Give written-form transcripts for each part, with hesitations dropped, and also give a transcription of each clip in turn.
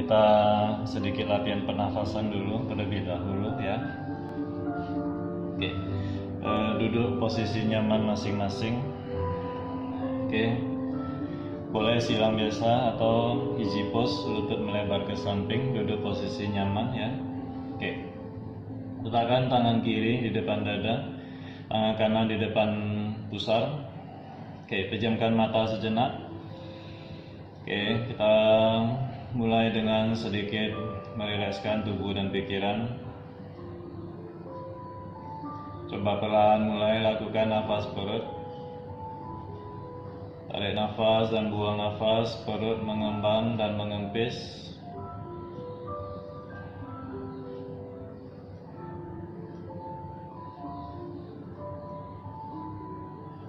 kita sedikit latihan pernafasan dulu terlebih dahulu ya. Oke. Duduk posisi nyaman masing-masing. Oke. Boleh silang biasa atau easy pose, lutut melebar ke samping, duduk posisi nyaman ya. Oke. Letakkan tangan kiri di depan dada, tangan kanan di depan pusar. Oke, pejamkan mata sejenak. Oke, kita mulai dengan sedikit merilekskan tubuh dan pikiran. Coba perlahan mulai lakukan nafas perut. Tarik nafas dan buang nafas, perut mengembang dan mengempis.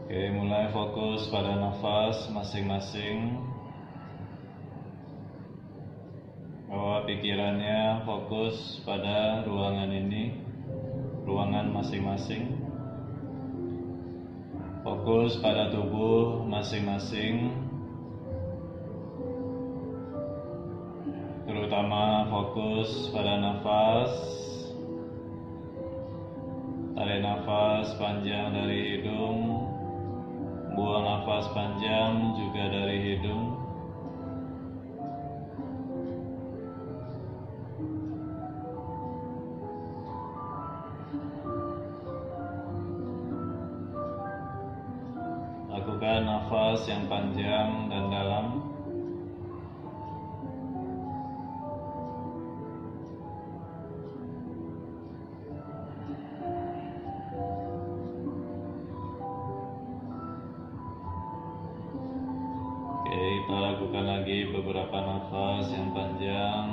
Oke, mulai fokus pada nafas masing-masing. Bawa pikirannya fokus pada ruangan ini, ruangan masing-masing. Fokus pada tubuh masing-masing, terutama fokus pada nafas. Tarik nafas panjang dari hidung, buang nafas panjang juga dari hidung. Lakukan nafas yang panjang dan dalam. Oke, kita lakukan lagi beberapa nafas yang panjang.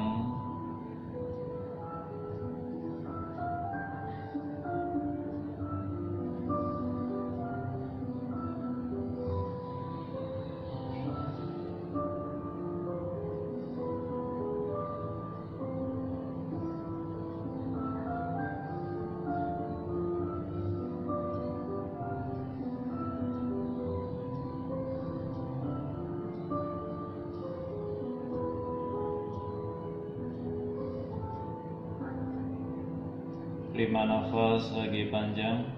Lima nafas lagi panjang.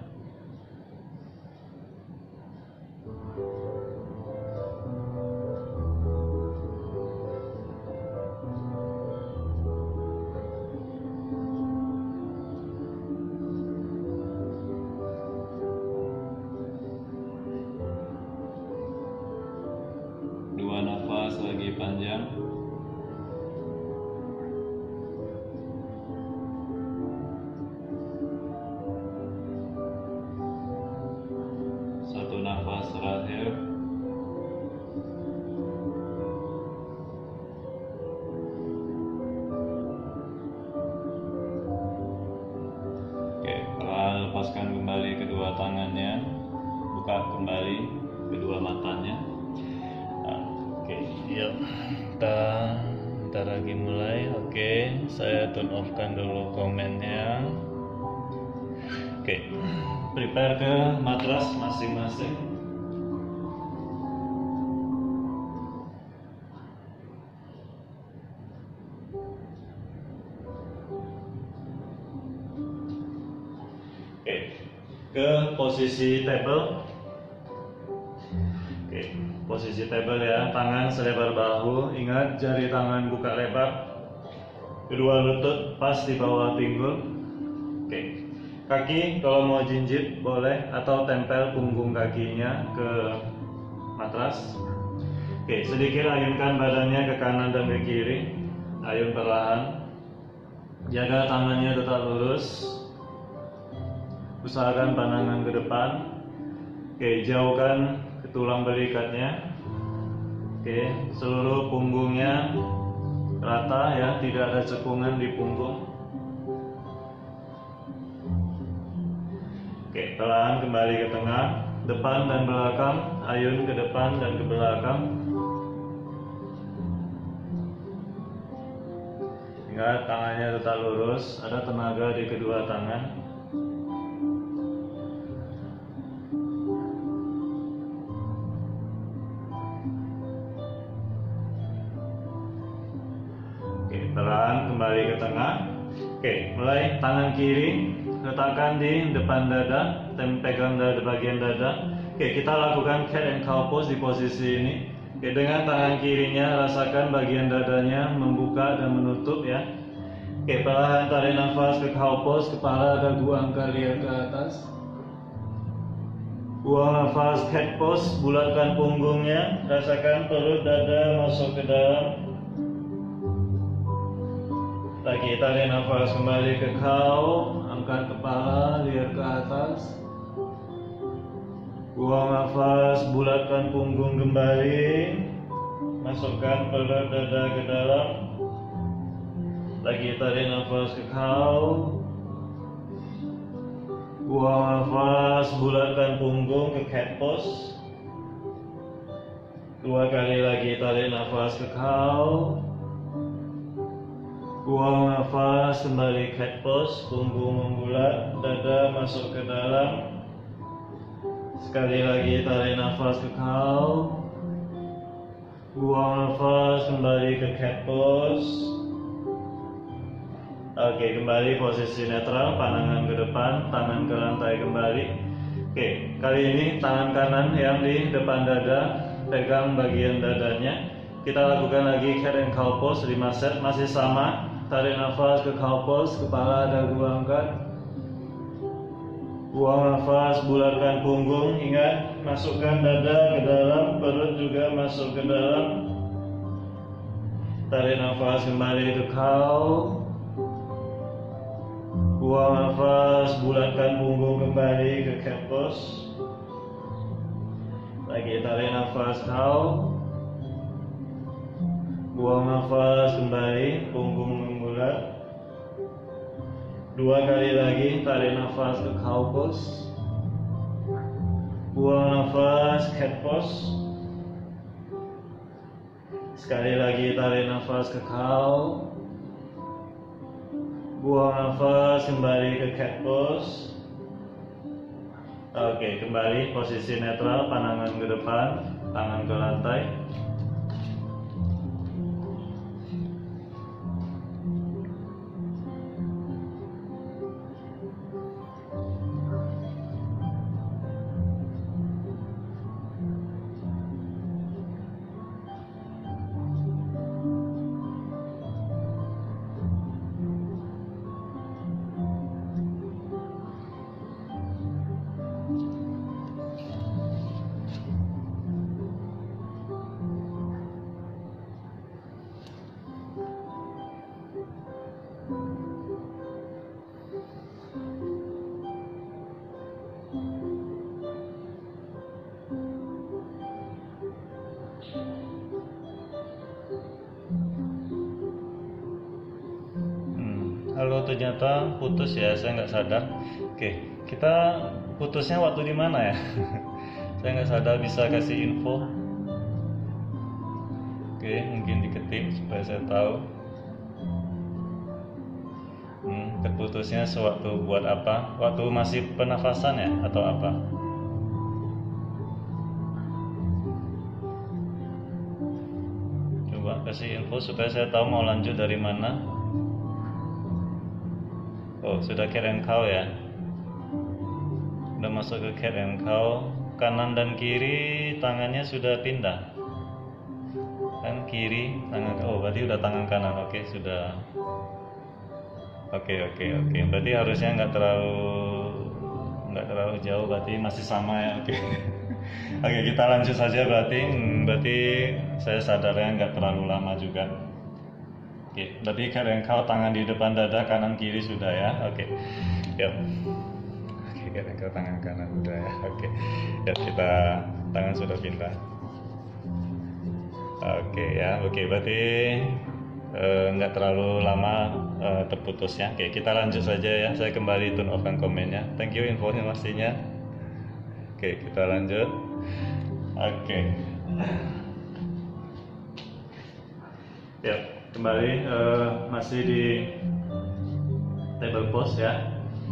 Dua nafas lagi panjang. Nafas terakhir. Oke, perlahan lepaskan kembali kedua tangannya, buka kembali kedua matanya. Oke, yuk kita bentar lagi mulai. Oke, saya turn off kan dulu komennya. Oke, prepare ke matras masing-masing. Oke, ke posisi table. Oke, posisi table ya, tangan selebar bahu. Ingat jari tangan buka lebar. Kedua lutut pas di bawah pinggul. Oke. Kaki kalau mau jinjit boleh atau tempel punggung kakinya ke matras. Oke, sedikit ayunkan badannya ke kanan dan ke kiri. Ayun perlahan. Jaga tangannya tetap lurus. Usahakan pandangan ke depan. Oke, jauhkan ke tulang belikatnya. Oke, seluruh punggungnya rata ya, tidak ada cekungan di punggung. Oke, perlahan kembali ke tengah, depan dan belakang, ayun ke depan dan ke belakang. Ingat tangannya tetap lurus, ada tenaga di kedua tangan. Oke, perlahan kembali ke tengah. Oke, mulai tangan kiri letakkan di depan dada, pegang dada bagian dada. Oke, kita lakukan cat and cow pose di posisi ini. Oke, dengan tangan kirinya rasakan bagian dadanya membuka dan menutup ya. Oke, perlahan tarik nafas ke cow pose, kepala dagu angkat lihat ke atas. Buang nafas cat pose, bulatkan punggungnya, rasakan perut dada masuk ke dalam. Lagi tarik nafas kembali ke cow, angkat kepala lihat ke atas. Buang nafas, bulatkan punggung kembali, masukkan perut dada ke dalam. Lagi tarik nafas ke cow. Buang nafas, bulatkan punggung ke cat pose. 2 kali lagi tarik nafas ke cow. Buang nafas, kembali cat pose, punggung membulat, dada masuk ke dalam. Sekali lagi tarik nafas ke cow. Buang nafas, kembali ke cat pose. Oke, kembali posisi netral, pandangan ke depan, tangan ke lantai kembali. Oke, kali ini tangan kanan yang di depan dada, pegang bagian dadanya. Kita lakukan lagi cat and cow pose 5 set, masih sama. Tarik nafas ke cow pose, kepala dagu angkat. Buang nafas, bulatkan punggung, ingat masukkan dada ke dalam, perut juga masuk ke dalam. Tarik nafas kembali ke cow. Buang nafas, bulatkan punggung kembali ke cat pose. Lagi tarik nafas cow. Buang nafas kembali, punggung membulat. 2 kali lagi tarik nafas ke cow pose. Buang nafas cat pose. Sekali lagi tarik nafas ke cow. Buang nafas kembali ke cat pose. Oke, kembali posisi netral, pandangan ke depan, tangan ke lantai. Halo, ternyata putus ya, saya nggak sadar. Oke, kita putusnya waktu di mana ya? Saya nggak sadar, bisa kasih info. Oke, mungkin diketik supaya saya tahu. Terputusnya sewaktu buat apa? Waktu masih pernafasan ya, atau apa? Coba kasih info supaya saya tahu mau lanjut dari mana. Oh, sudah cat and cow ya. Udah masuk ke cat and cow. Kanan dan kiri tangannya sudah pindah. Kan kiri tangan, oh berarti udah tangan kanan. Oke, sudah. Oke. Berarti harusnya nggak terlalu jauh, berarti masih sama ya. Oke. Oke, kita lanjut saja berarti saya sadarnya nggak terlalu lama juga. Oke, berarti cat and cow, tangan di depan dada, kanan kiri sudah ya. Oke. Yuk. Oke, cat and cow tangan kanan sudah ya. Oke. Ya, kita tangan sudah pindah. Oke ya. Oke, berarti nggak terlalu lama terputusnya. Oke, kita lanjut saja ya. Saya kembali turn off komennya. Thank you informasinya. Oke, kita lanjut. Oke. Ya, kembali masih di table pose ya.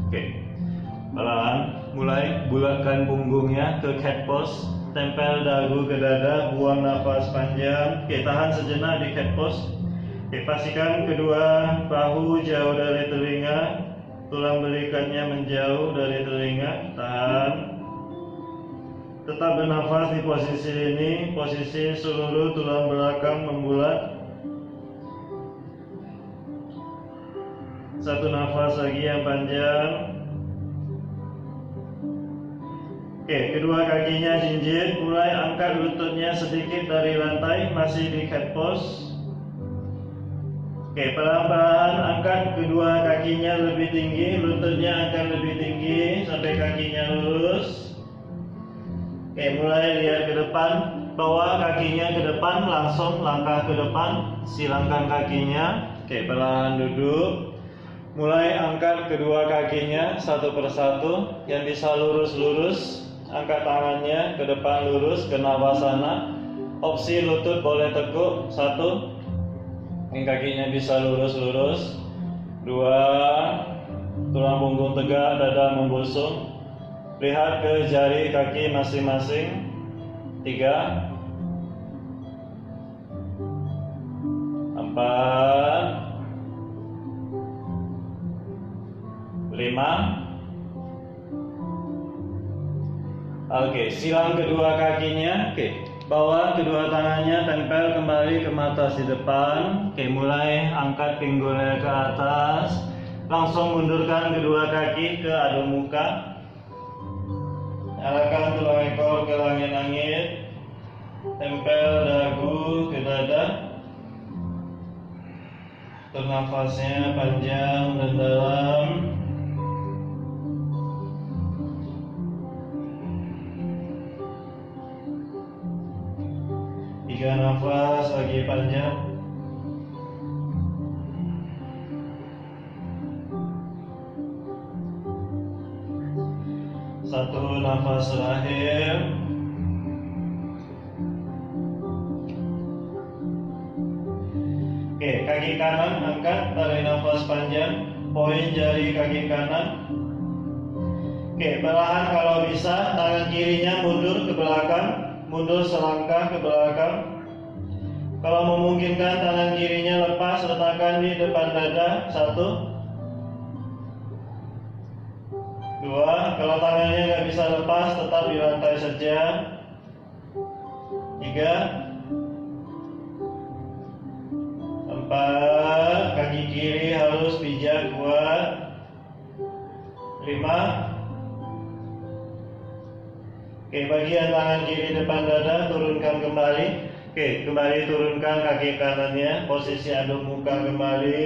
Oke. Perlahan mulai bulatkan punggungnya ke cat pose, tempel dagu ke dada, buang nafas panjang. Oke, tahan sejenak di cat pose. Oke, pastikan kedua bahu jauh dari telinga, tulang belikatnya menjauh dari telinga. Tahan. Tetap bernafas di posisi ini, posisi seluruh tulang belakang membulat. Satu nafas lagi yang panjang. Oke, kedua kakinya jinjit, mulai angkat lututnya sedikit dari lantai, masih di cat pose. Oke, pelan-pelan angkat kedua kakinya lebih tinggi, lututnya akan lebih tinggi sampai kakinya lurus. Oke, mulai lihat ke depan, bawa kakinya ke depan, langsung langkah ke depan, silangkan kakinya. Oke, perlahan duduk. Mulai angkat kedua kakinya satu persatu, yang bisa lurus-lurus, angkat tangannya ke depan lurus ke navasana. Opsi lutut boleh tekuk, satu. Ini kakinya bisa lurus-lurus. Dua, tulang punggung tegak, dada membusung. Lihat ke jari kaki masing-masing. Tiga, empat, lima. Oke, silang kedua kakinya. Oke, bawa kedua tangannya tempel kembali ke mata si depan. Oke, mulai angkat pinggulnya ke atas. Langsung mundurkan kedua kaki ke adu muka. Arahkan tulang ekor ke langit-langit. Tempel dagu ke dada. Nafasnya panjang dan dalam. Tiga nafas lagi panjang. Satu nafas terakhir. Oke, kaki kanan angkat, tarik nafas panjang. Poin jari kaki kanan. Oke, perlahan kalau bisa tangan kirinya mundur ke belakang, mundur selangkah ke belakang. Kalau memungkinkan tangan kirinya lepas, letakkan di depan dada. Satu, dua. Kalau tangannya nggak bisa lepas, tetap di lantai saja. Tiga, empat. Kaki kiri harus pijak kuat. Lima. Oke, bagian tangan kiri depan dada turunkan kembali. Oke, kembali turunkan kaki kanannya, posisi adu muka kembali.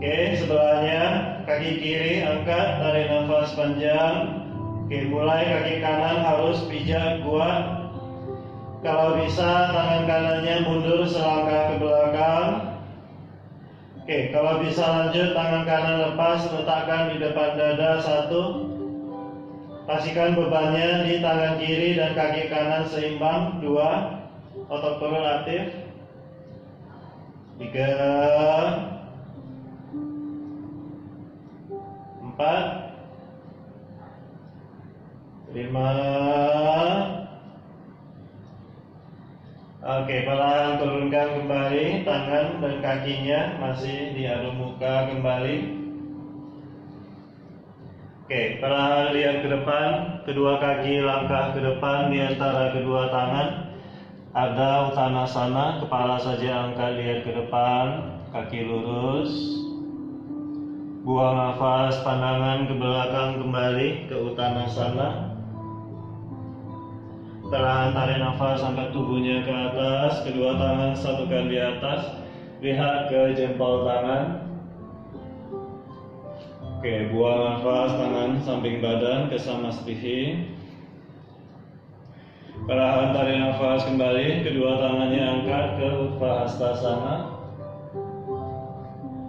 Oke, sebelahnya kaki kiri angkat, tarik nafas panjang. Oke, mulai kaki kanan harus pijak kuat. Kalau bisa tangan kanannya mundur selangkah ke belakang. Oke, kalau bisa lanjut tangan kanan lepas, letakkan di depan dada. Satu. Pastikan bebannya di tangan kiri dan kaki kanan seimbang. Dua, otot perut aktif. Tiga, empat, lima. Oke, perlahan turunkan kembali tangan dan kakinya, masih diadu muka kembali. Oke, perlahan lihat ke depan, kedua kaki langkah ke depan di antara kedua tangan. Ada uttanasana, kepala saja angkat lihat ke depan, kaki lurus. Buang nafas, pandangan ke belakang kembali ke uttanasana. Perlahan tarik nafas, angkat tubuhnya ke atas, kedua tangan satukan di atas. Lihat ke jempol tangan. Oke, buang nafas, tangan samping badan ke samastihi. Perlahan tarik nafas kembali, kedua tangannya angkat ke Utthahastasana.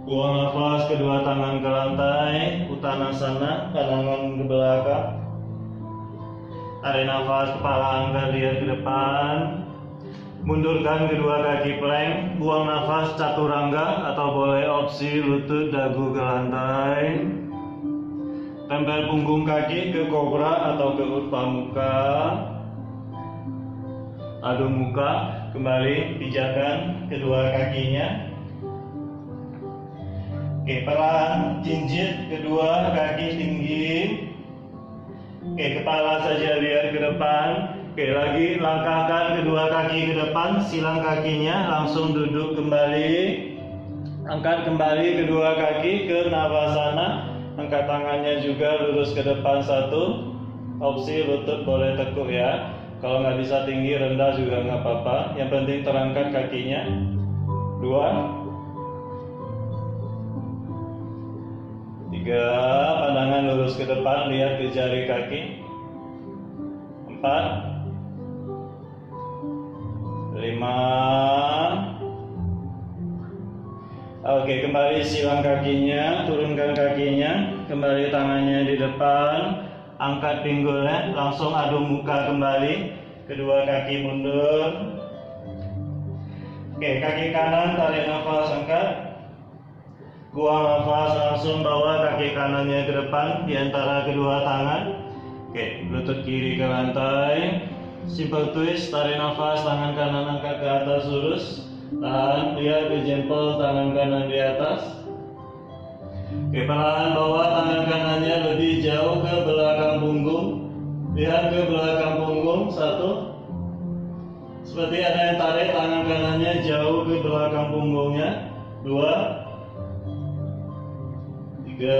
Buang nafas, kedua tangan ke lantai, Uttanasana, pandangan ke belakang. Tarik nafas, kepala angkat lihat ke depan. Mundurkan kedua kaki plank, buang nafas chaturanga atau boleh opsi lutut dagu ke lantai. Tempel punggung kaki ke kobra atau ke utpamuka. Adu muka. kembali pijakan kedua kakinya. Oke, perlahan jinjit kedua kaki tinggi. Oke, kepala saja lihat ke depan. Oke, lagi langkahkan kedua kaki ke depan, silang kakinya, langsung duduk kembali. Angkat kembali kedua kaki ke Navasana. Angkat tangannya juga lurus ke depan satu. Opsi lutut boleh tekuk ya. Kalau nggak bisa tinggi rendah juga nggak apa-apa. Yang penting terangkat kakinya. 2, 3, pandangan lurus ke depan, lihat ke jari kaki. 4, 5. Oke, kembali silang kakinya, turunkan kakinya, kembali tangannya di depan. Angkat pinggulnya, langsung adu muka kembali. Kedua kaki mundur. Oke, kaki kanan tarik nafas, angkat. Buang nafas, langsung bawa kaki kanannya ke depan di antara kedua tangan. Oke, lutut kiri ke lantai. Simple twist, tarik nafas, tangan kanan angkat ke atas lurus. Tahan, lihat ke jempol tangan kanan di atas. Oke, perlahan bawa tangan kanannya lebih jauh ke belakang punggung. Lihat ke belakang punggung. 1. Seperti ada yang tarik tangan kanannya jauh ke belakang punggungnya. 2, 3,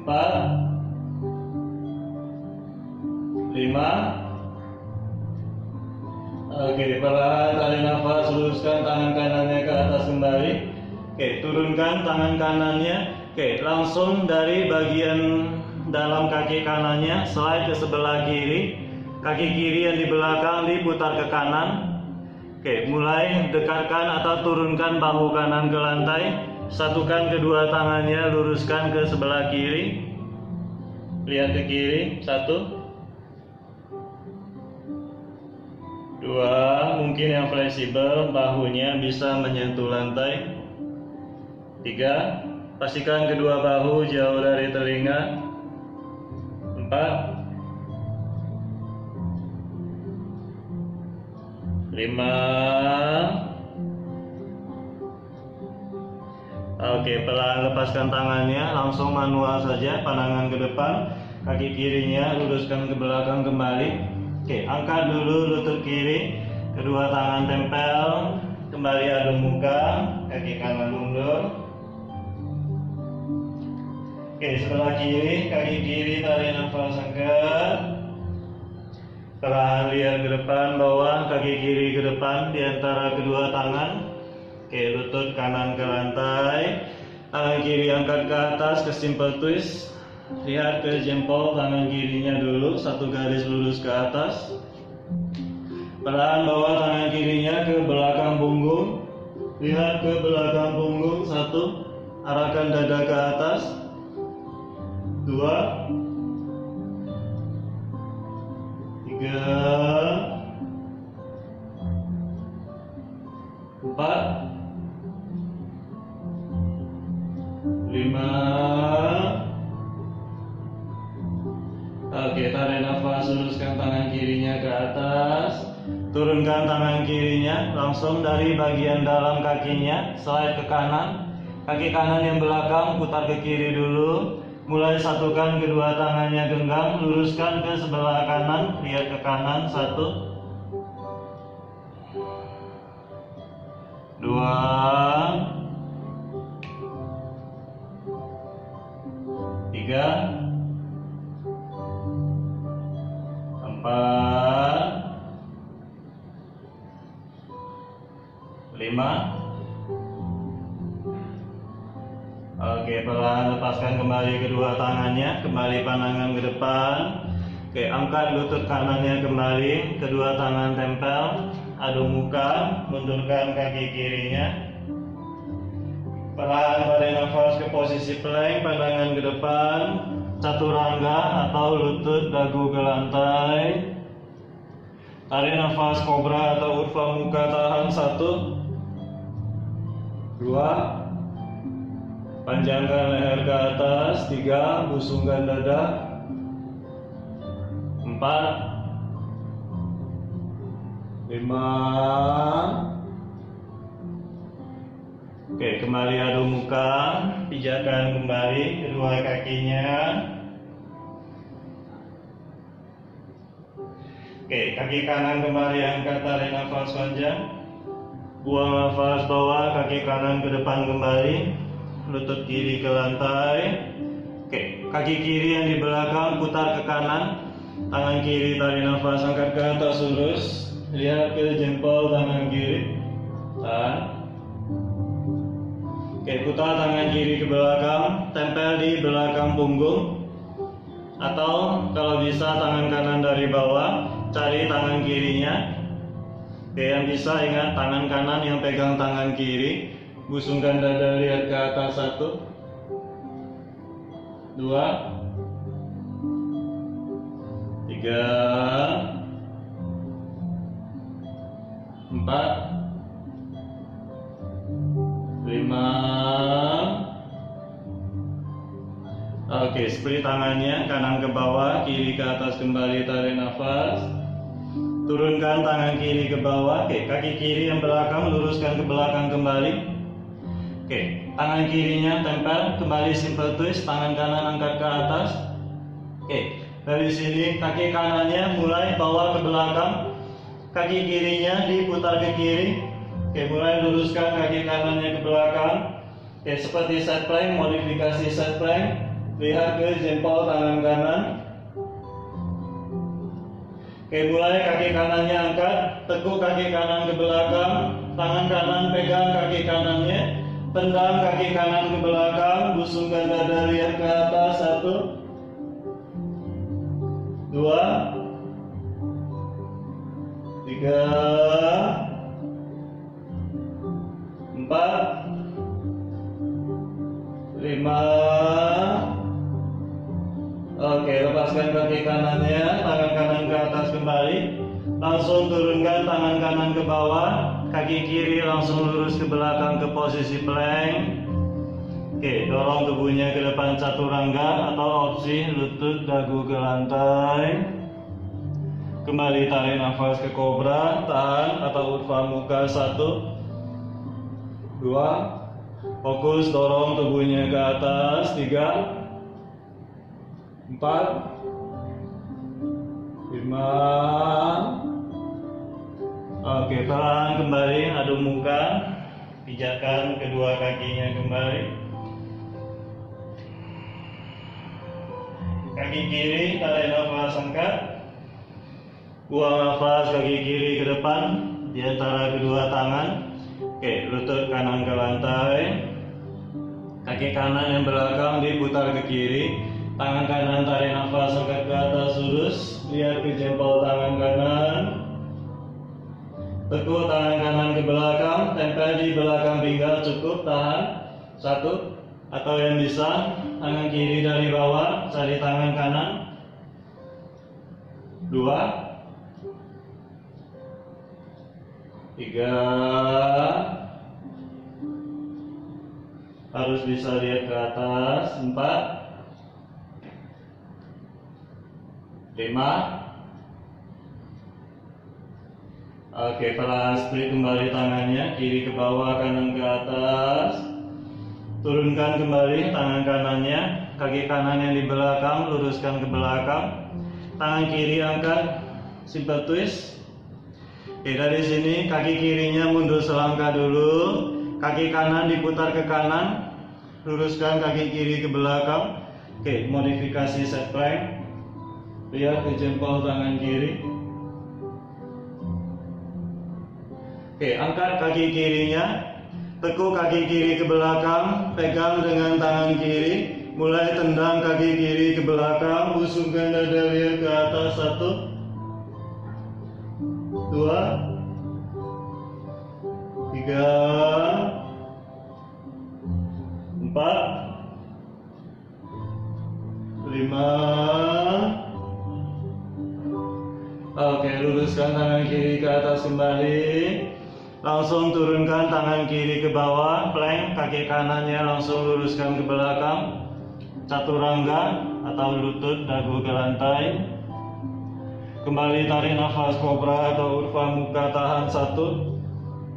4, 5. Oke, perlahan tarik nafas, luruskan tangan kanannya ke atas kembali. Oke, turunkan tangan kanannya. Oke, langsung dari bagian dalam kaki kanannya slide ke sebelah kiri. Kaki kiri yang di belakang diputar ke kanan. Oke, mulai dekatkan atau turunkan bahu kanan ke lantai. Satukan kedua tangannya, luruskan ke sebelah kiri. Lihat ke kiri. 1, 2, mungkin yang fleksibel, bahunya bisa menyentuh lantai. 3, pastikan kedua bahu jauh dari telinga. 4, 5. Oke, perlahan lepaskan tangannya, langsung manual saja, pandangan ke depan. Kaki kirinya luruskan ke belakang kembali. Oke, angkat dulu lutut kiri, kedua tangan tempel, kembali adu muka, kaki kanan mundur. Oke, sebelah kiri, kaki kiri tarik nafas, angkat. Perlahan lihat ke depan, bawah, kaki kiri ke depan di antara kedua tangan. Oke, lutut kanan ke lantai, tangan kiri angkat ke atas ke simple twist. Lihat ke jempol tangan kirinya dulu, satu garis lurus ke atas. Perlahan bawa tangan kirinya ke belakang punggung. Lihat ke belakang punggung. 1, arahkan dada ke atas. 2, 3, 4, 5. Oke, tarik nafas, luruskan tangan kirinya ke atas. Turunkan tangan kirinya, langsung dari bagian dalam kakinya, slide ke kanan. Kaki kanan yang belakang, putar ke kiri dulu. Mulai satukan kedua tangannya genggam, luruskan ke sebelah kanan, lihat ke kanan. 1, 2, 3, 4, 5. Oke, perlahan lepaskan kembali kedua tangannya, kembali pandangan ke depan. Oke, angkat lutut kanannya kembali, kedua tangan tempel, adu muka, mundurkan kaki kirinya. Perlahan tarik nafas ke posisi plank, pandangan ke depan, chaturanga atau lutut dagu ke lantai. Tarik nafas kobra atau urva muka, tahan. 1, 2, panjangkan leher ke atas. 3, busungkan dada. 4, 5. Oke, kembali adu muka, pijakan kembali kedua kakinya. Oke, kaki kanan kembali angkat, tarik nafas panjang. Buang nafas bawah, kaki kanan ke depan kembali. Lutut kiri ke lantai. Oke, kaki kiri yang di belakang putar ke kanan. Tangan kiri tarik nafas, angkat ke atas lurus. Lihat ke jempol tangan kiri. Tahan. Oke, putar tangan kiri ke belakang, tempel di belakang punggung. Atau kalau bisa tangan kanan dari bawah, cari tangan kirinya. Oke, yang bisa ingat tangan kanan yang pegang tangan kiri. Busungkan dada, lihat ke atas. 1, 2, 3, 4, 5. Oke, split tangannya kanan ke bawah, kiri ke atas kembali, tarik nafas. Turunkan tangan kiri ke bawah. Oke, kaki kiri yang belakang luruskan ke belakang kembali. Oke, tangan kirinya tempel kembali, simple twist, tangan kanan angkat ke atas. Oke, dari sini kaki kanannya mulai bawa ke belakang, kaki kirinya diputar ke kiri. Oke, mulai luruskan kaki kanannya ke belakang. Oke, seperti side plank, modifikasi side plank. Lihat ke jempol tangan kanan. Oke, mulai kaki kanannya angkat, tekuk kaki kanan ke belakang, tangan kanan pegang kaki kanannya, tendang kaki kanan ke belakang, busungkan dada, lihat ke atas. 1, 2, 3, 4, 5. Oke, lepaskan kaki kanannya, tangan kanan ke atas kembali. Langsung turunkan tangan kanan ke bawah, kaki kiri langsung lurus ke belakang ke posisi plank. Oke, dorong tubuhnya ke depan chaturangga atau opsi lutut dagu ke lantai. Kembali tarik nafas ke kobra, tahan atau urva muka. 1, 2. Fokus dorong tubuhnya ke atas. 3, 4, 5. Oke, pelan kembali adu muka, pijakan kedua kakinya kembali. Kaki kiri tarik nafas, angkat. Buang nafas, kaki kiri ke depan di antara kedua tangan. Oke, lutut kanan ke lantai. Kaki kanan yang belakang diputar ke kiri. Tangan kanan tarik nafas, angkat ke atas lurus. Lihat ke jempol tangan kanan. Tekuk tangan kanan ke belakang, tempel di belakang pinggang, cukup, tahan. 1. Atau yang bisa tangan kiri dari bawah, cari tangan kanan. 2, 3. Harus bisa lihat ke atas. 4, 5. Oke, pelan split kembali tangannya, kiri ke bawah, kanan ke atas. Turunkan kembali tangan kanannya, kaki kanan yang di belakang luruskan ke belakang. Tangan kiri angkat, simple twist. Oke, dari sini kaki kirinya mundur selangkah dulu, kaki kanan diputar ke kanan, luruskan kaki kiri ke belakang. Oke, modifikasi side plank. Lihat ke jempol tangan kiri. Oke, angkat kaki kirinya, tekuk kaki kiri ke belakang, pegang dengan tangan kiri, mulai tendang kaki kiri ke belakang, busungkan dada, lihat ke atas. 1, 2, 3, 4, 5. Oke, luruskan tangan kiri ke atas kembali. Langsung turunkan tangan kiri ke bawah, plank, kaki kanannya langsung luruskan ke belakang. Chaturangga atau lutut dagu ke lantai. Kembali tarik nafas kobra atau urva muka, tahan 1,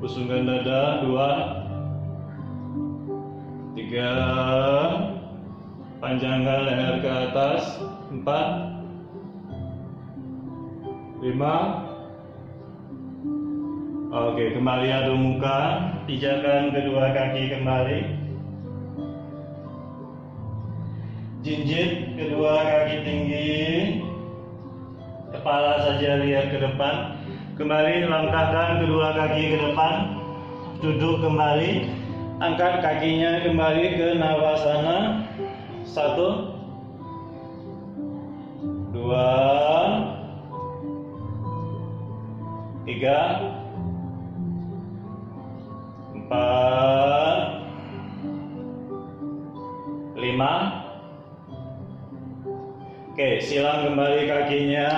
pusungkan dada 2, 3, panjangkan leher ke atas 4, 5. Oke, kembali adu muka, pijakan kedua kaki kembali. Jinjit kedua kaki tinggi, kepala saja lihat ke depan. Kembali langkahkan kedua kaki ke depan, duduk kembali, angkat kakinya kembali ke Navasana. 1, 2, 3, 4, 5. Oke, silang kembali kakinya,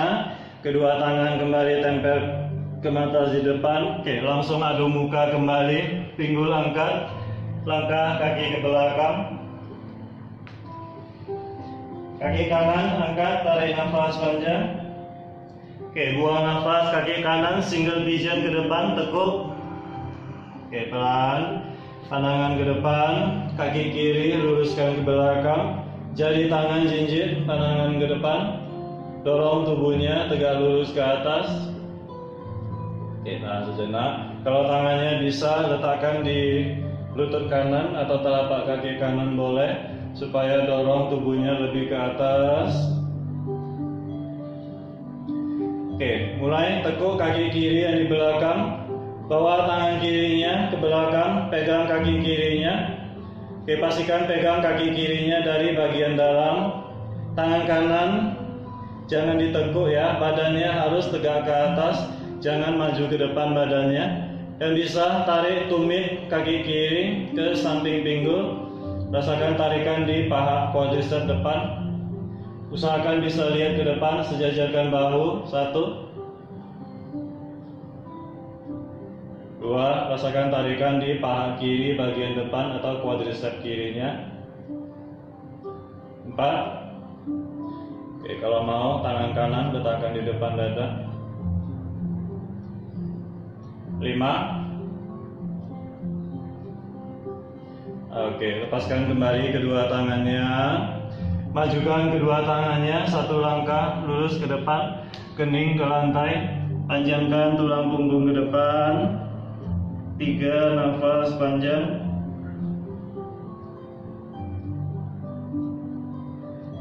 kedua tangan kembali tempel ke mata di depan. Oke, langsung adu muka kembali, pinggul angkat, langkah kaki ke belakang. Kaki kanan angkat, tarik nafas panjang. Oke, buang nafas, kaki kanan single pigeon ke depan, tekuk. Oke, pelan, pandangan ke depan, kaki kiri luruskan ke belakang, jari tangan jinjit, pandangan ke depan, dorong tubuhnya tegak lurus ke atas. Oke, tahan sejenak. Kalau tangannya bisa letakkan di lutut kanan atau telapak kaki kanan boleh, supaya dorong tubuhnya lebih ke atas. Oke, mulai tekuk kaki kiri yang di belakang. Bawa tangan kirinya ke belakang, pegang kaki kirinya. Oke, pastikan pegang kaki kirinya dari bagian dalam. Tangan kanan jangan ditekuk ya, badannya harus tegak ke atas, jangan maju ke depan badannya. Yang bisa tarik tumit kaki kiri ke samping pinggul. Rasakan tarikan di paha quadriceps depan. Usahakan bisa lihat ke depan, sejajarkan bahu. 1, 2, rasakan tarikan di paha kiri bagian depan atau quadriceps kirinya. 4. Oke, kalau mau tangan kanan letakkan di depan dada. 5. Oke, lepaskan kembali kedua tangannya. Majukan kedua tangannya 1 langkah lurus ke depan, kening ke lantai. Panjangkan tulang punggung ke depan. 3, nafas panjang.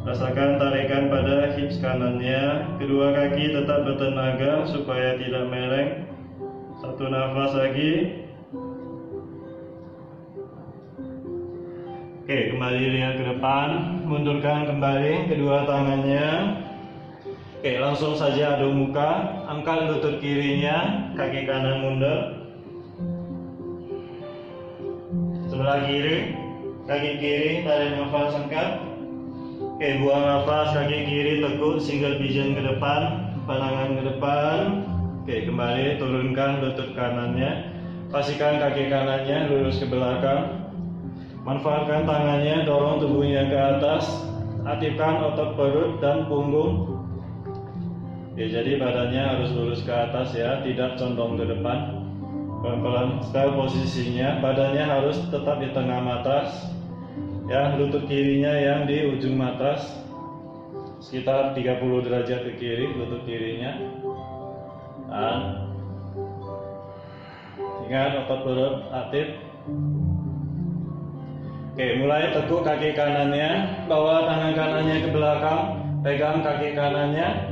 Rasakan tarikan pada hips kanannya. Kedua kaki tetap bertenaga supaya tidak meleng. 1 nafas lagi. Oke, kembali lihat ke depan. Mundurkan kembali kedua tangannya. Oke, langsung saja adu muka. Angkat lutut kirinya, kaki kanan mundur. Sebelah kiri, kaki kiri tarik nafas angkat. Oke, buang nafas, kaki kiri tekuk, single pigeon ke depan, pandangan ke depan. Oke, kembali turunkan lutut kanannya. Pastikan kaki kanannya lurus ke belakang. Manfaatkan tangannya, dorong tubuhnya ke atas. Aktifkan otot perut dan punggung. Oke, jadi badannya harus lurus ke atas ya, tidak condong ke depan. Pelan-pelan style posisinya, badannya harus tetap di tengah matras ya, lutut kirinya yang di ujung matras sekitar 30 derajat ke kiri lutut kirinya. Dan ingat otot perut aktif. Oke, mulai tekuk kaki kanannya, bawa tangan kanannya ke belakang, pegang kaki kanannya.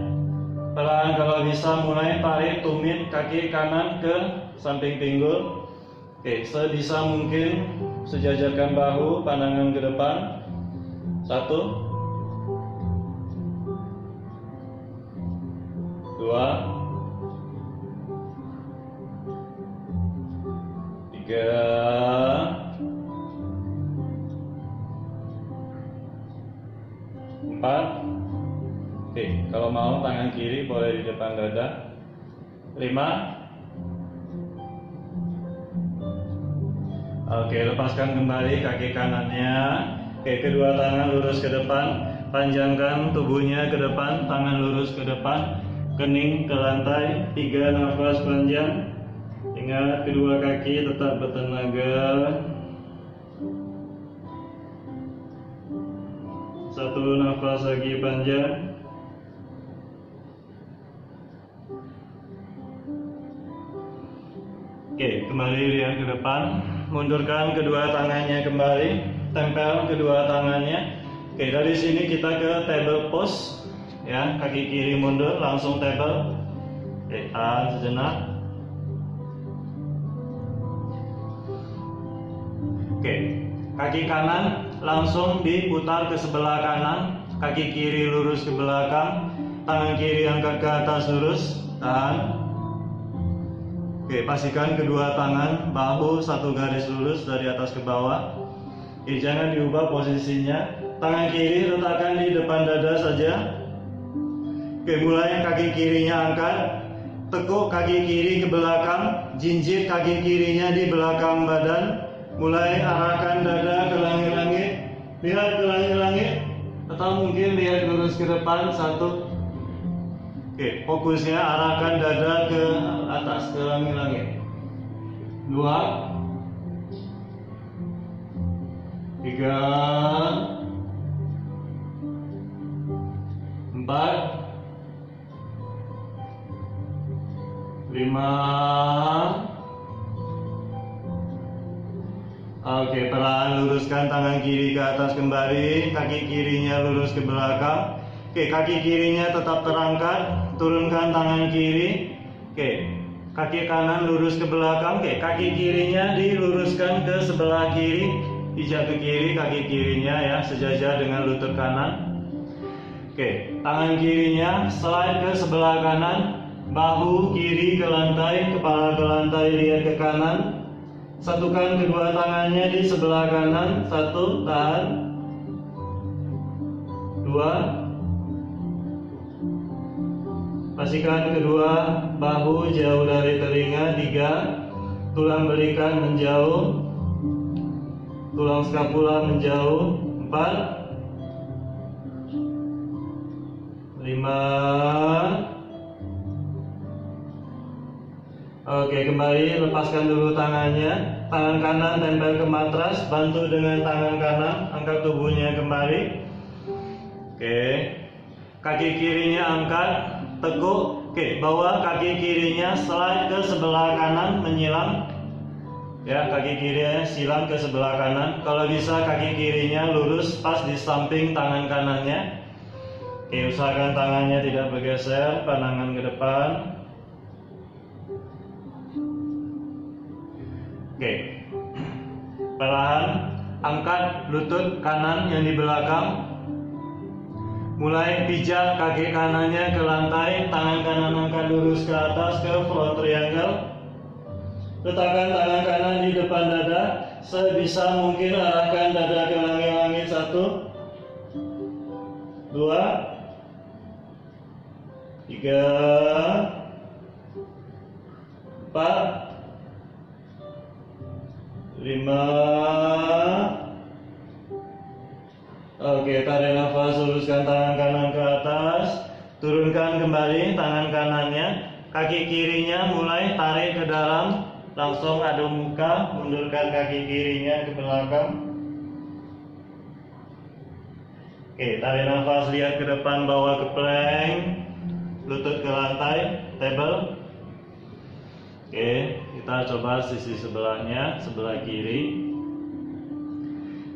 Pelan, kalau bisa mulai tarik tumit kaki kanan ke samping pinggul. Oke, sebisa mungkin sejajarkan bahu, pandangan ke depan. 1, 2, 3, 4. Oke, kalau mau tangan kiri boleh di depan dada. 5. Oke, lepaskan kembali kaki kanannya. Oke, kedua tangan lurus ke depan. Panjangkan tubuhnya ke depan, tangan lurus ke depan. kening ke lantai. 3 nafas panjang. Ingat kedua kaki tetap bertenaga. 1 nafas lagi panjang. Oke, kembali lihat ke depan. Mundurkan kedua tangannya kembali. Tempel kedua tangannya. Oke, dari sini kita ke table pose. Ya, kaki kiri mundur, langsung table. Oke, tahan sejenak. Oke, kaki kanan langsung diputar ke sebelah kanan. Kaki kiri lurus ke belakang. Tangan kiri angkat ke atas lurus. Tahan. Oke, pastikan kedua tangan bahu satu garis lurus dari atas ke bawah. Oke, jangan diubah posisinya. Tangan kiri letakkan di depan dada saja. Oke, mulai kaki kirinya angkat. Tekuk kaki kiri ke belakang. Jinjit kaki kirinya di belakang badan. Mulai arahkan dada ke langit-langit. Lihat ke langit-langit. Atau mungkin lihat lurus ke depan. 1. Oke, fokusnya arahkan dada ke atas, ke langit-langit. 2, 3, 4, 5. Oke, perlahan luruskan tangan kiri ke atas kembali. Kaki kirinya lurus ke belakang. Oke, kaki kirinya tetap terangkat. Turunkan tangan kiri. Oke, kaki kanan lurus ke belakang. Oke, kaki kirinya diluruskan ke sebelah kiri. Pijak ke kiri, kaki kirinya ya, sejajar dengan lutut kanan. Oke, tangan kirinya slide ke sebelah kanan. Bahu kiri ke lantai, kepala ke lantai, lihat ke kanan. Satukan kedua tangannya di sebelah kanan. 1, tahan. 2. Pastikan kedua bahu jauh dari telinga. 3. Tulang belikan menjauh. Tulang skapula menjauh. 4, 5. Oke, kembali lepaskan dulu tangannya. Tangan kanan tempel ke matras. Bantu dengan tangan kanan. Angkat tubuhnya kembali. Oke, kaki kirinya angkat. Teguk. Oke, bawa kaki kirinya slide ke sebelah kanan, menyilang. Ya, kaki kirinya silang ke sebelah kanan. Kalau bisa kaki kirinya lurus pas di samping tangan kanannya. Oke, usahakan tangannya tidak bergeser, pandangan ke depan. Oke, perlahan angkat lutut kanan yang di belakang. Mulai pijak kaki kanannya ke lantai, tangan kanan angkat lurus ke atas ke front triangle. Letakkan tangan kanan di depan dada, sebisa mungkin arahkan dada ke langit-langit. 1, 2, 3, 4, 5. Oke, tarik nafas, luruskan tangan kanan ke atas. Turunkan kembali tangan kanannya. Kaki kirinya mulai tarik ke dalam. Langsung adu muka, mundurkan kaki kirinya ke belakang. Oke, tarik nafas, lihat ke depan, bawa ke plank. Lutut ke lantai, table. Oke, kita coba sisi sebelahnya, sebelah kiri.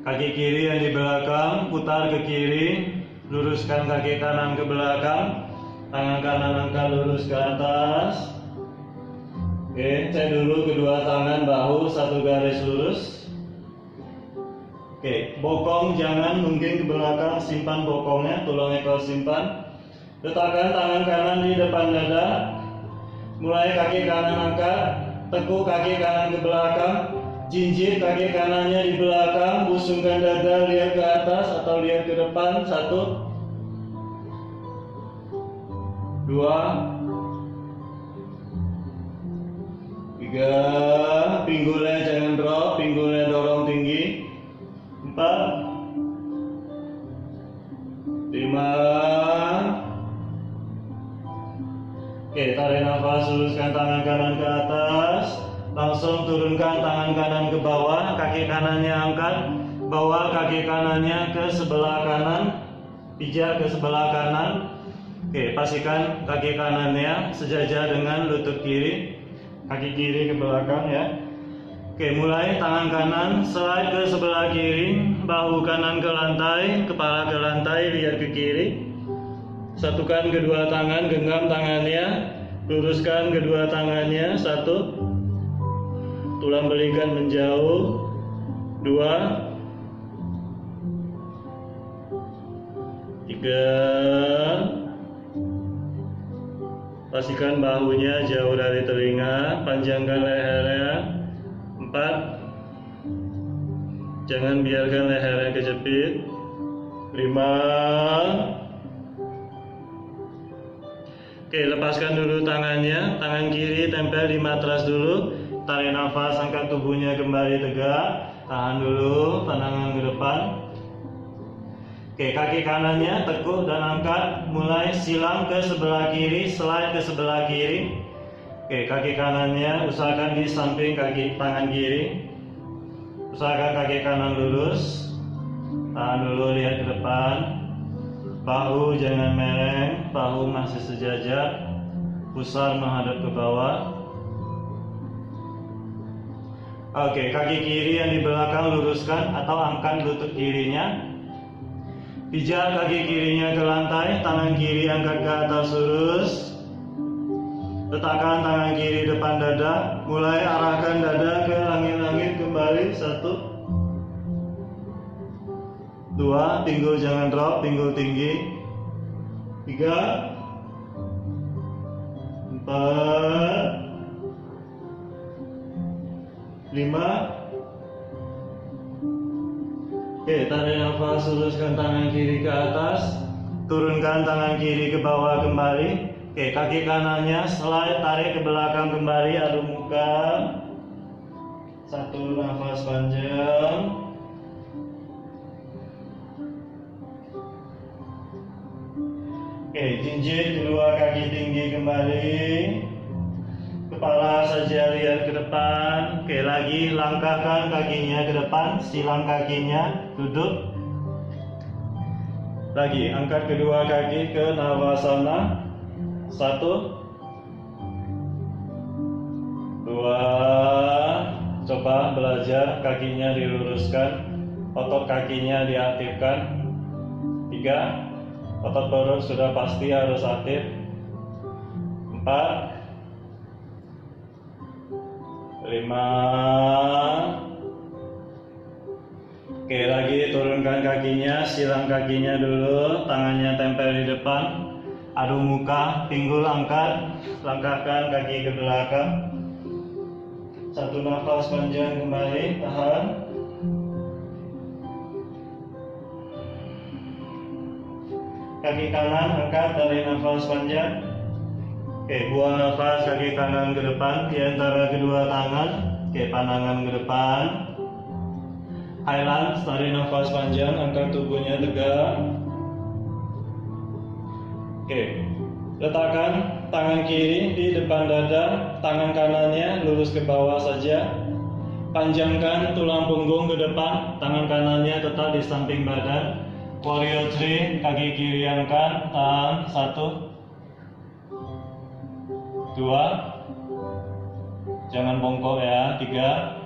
Kaki kiri yang di belakang, putar ke kiri. Luruskan kaki kanan ke belakang. Tangan kanan angkat lurus ke atas. Oke, cek dulu kedua tangan bahu satu garis lurus. Oke, bokong jangan mungkin ke belakang, simpan bokongnya, tulang ekor simpan. Letakkan tangan kanan di depan dada. Mulai kaki kanan angkat, tekuk kaki kanan ke belakang. Jinjit kaki kanannya di belakang, busungkan dada, lihat ke atas atau lihat ke depan. 1, 2, 3. Pinggulnya jangan drop, pinggulnya dorong tinggi. 4, 5, Oke, tarik nafas, luruskan tangan kanan ke atas. Langsung turunkan tangan kanan ke bawah, kaki kanannya angkat. Bawa kaki kanannya ke sebelah kanan, pijak ke sebelah kanan. Oke, pastikan kaki kanannya sejajar dengan lutut kiri. Kaki kiri ke belakang ya. Oke, mulai tangan kanan slide ke sebelah kiri, bahu kanan ke lantai, kepala ke lantai, lihat ke kiri. Satukan kedua tangan, genggam tangannya, luruskan kedua tangannya. 1, tulang belikan menjauh. 2, 3, pastikan bahunya jauh dari telinga, panjangkan lehernya. 4, jangan biarkan lehernya kejepit. 5. Oke, lepaskan dulu tangannya, tangan kiri tempel di matras dulu. Tarik nafas, angkat tubuhnya kembali tegak. Tahan dulu, pandangan ke depan. Oke, kaki kanannya tekuk dan angkat. Mulai silang ke sebelah kiri, slide ke sebelah kiri. Oke, kaki kanannya usahakan di samping kaki tangan kiri. Usahakan kaki kanan lurus. Tahan dulu, lihat ke depan. Bahu jangan mereng, bahu masih sejajar, pusar menghadap ke bawah. Oke, kaki kiri yang di belakang luruskan atau angkat lutut kirinya. Pijak kaki kirinya ke lantai, tangan kiri angkat ke atas lurus. Letakkan tangan kiri depan dada, mulai arahkan dada ke langit-langit kembali. 1, 2, pinggul jangan drop, pinggul tinggi. 3, 4, 5. Oke, tarik nafas, luruskan tangan kiri ke atas. Turunkan tangan kiri ke bawah kembali. Oke, kaki kanannya slide, tarik ke belakang kembali, adu muka. 1, nafas panjang. Oke, jinjit kedua kaki tinggi kembali. Kepala saja lihat ke depan. Oke, lagi langkahkan kakinya ke depan, silang kakinya, duduk. Lagi, angkat kedua kaki ke Navasana. 1, 2, coba belajar kakinya diluruskan, otot kakinya diaktifkan. 3, otot perut sudah pasti harus aktif. 4, 5. Oke, lagi turunkan kakinya, silang kakinya dulu, tangannya tempel di depan. Adu muka, pinggul angkat, langkahkan kaki ke belakang. 1 nafas panjang kembali, tahan. Kaki kanan angkat, tarik nafas panjang. Oke, buang nafas, kaki kanan ke depan di antara kedua tangan. Oke, pandangan ke depan. Highland, tarik nafas panjang, angkat tubuhnya tegak. Oke, letakkan tangan kiri di depan dada, tangan kanannya lurus ke bawah saja. Panjangkan tulang punggung ke depan, tangan kanannya tetap di samping badan. Warrior 3, kaki kiri angkat, tahan. 1, 2, jangan bongkok ya. 3,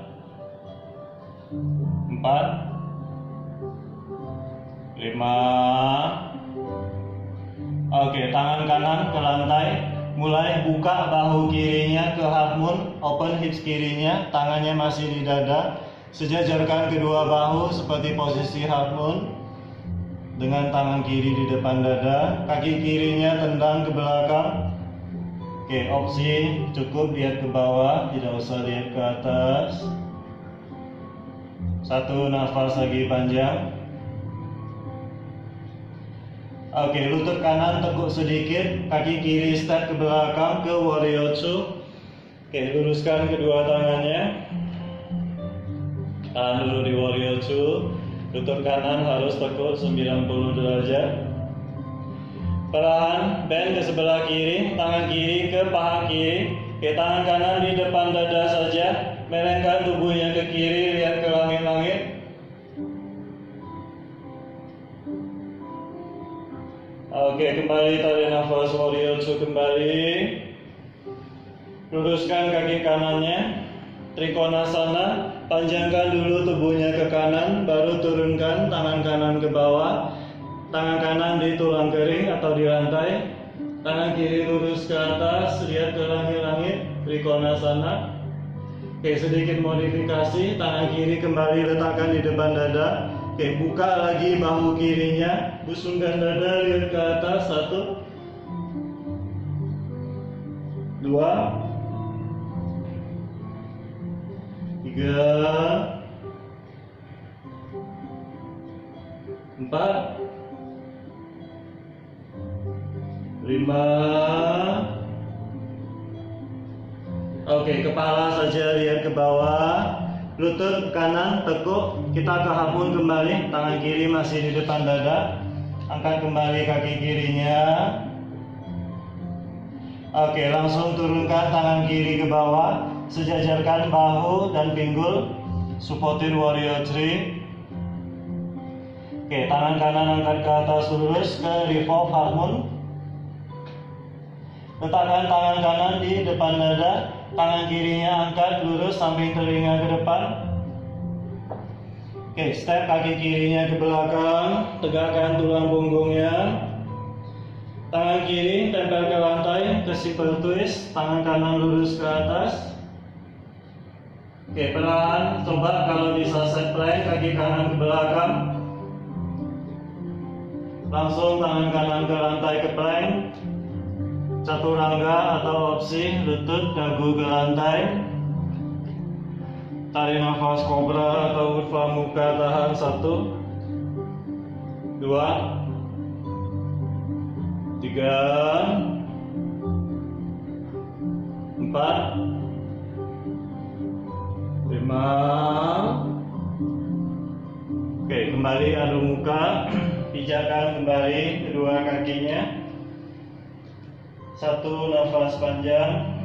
4, 5. Oke, tangan kanan ke lantai. Mulai buka bahu kirinya ke half moon, open hips kirinya, tangannya masih di dada. Sejajarkan kedua bahu seperti posisi half moon dengan tangan kiri di depan dada. Kaki kirinya tendang ke belakang. Oke, opsi cukup lihat ke bawah, tidak usah lihat ke atas. 1 nafas lagi panjang. Oke, lutut kanan tekuk sedikit, kaki kiri step ke belakang ke Warrior 2. Oke, luruskan kedua tangannya. Tahan dulu di Warrior 2. Lutut kanan harus tekuk 90 derajat. Perlahan bend ke sebelah kiri, tangan kiri ke paha kiri. Oke, tangan kanan di depan dada saja. Merengkan tubuhnya ke kiri, lihat ke langit-langit. Oke, kembali tarik nafas warrior 2 kembali. Luruskan kaki kanannya. Trikonasana, panjangkan dulu tubuhnya ke kanan, baru turunkan tangan kanan ke bawah. Tangan kanan di tulang kering atau di lantai. Tangan kiri lurus ke atas, lihat ke langit-langit. Trikonasana. Oke, sedikit modifikasi. Tangan kiri kembali letakkan di depan dada. Oke, buka lagi bahu kirinya. Busungkan dada, lihat ke atas. 1 2 3 4 5. Oke, kepala saja lihat ke bawah. Lutut kanan tekuk. Kita ke hapun kembali. Tangan kiri masih di depan dada. Angkat kembali kaki kirinya. Oke, langsung turunkan tangan kiri ke bawah. Sejajarkan bahu dan pinggul. Supported warrior 3. Oke, tangan kanan angkat ke atas lurus ke revolve half moon. Letakkan tangan kanan di depan dada, tangan kirinya angkat lurus samping telinga ke depan. Oke, step kaki kirinya ke belakang, tegakkan tulang punggungnya. Tangan kiri tempel ke lantai, ke simple twist, tangan kanan lurus ke atas. Oke, perlahan, coba kalau bisa set plank, kaki kanan ke belakang. Langsung tangan kanan ke lantai ke plank. Chaturanga atau opsi, lutut dagu ke lantai. Tarik nafas kobra atau urva muka, tahan 1 2 3 4 5. Oke, kembali adu muka. Pijakan kembali kedua kakinya. 1 nafas panjang.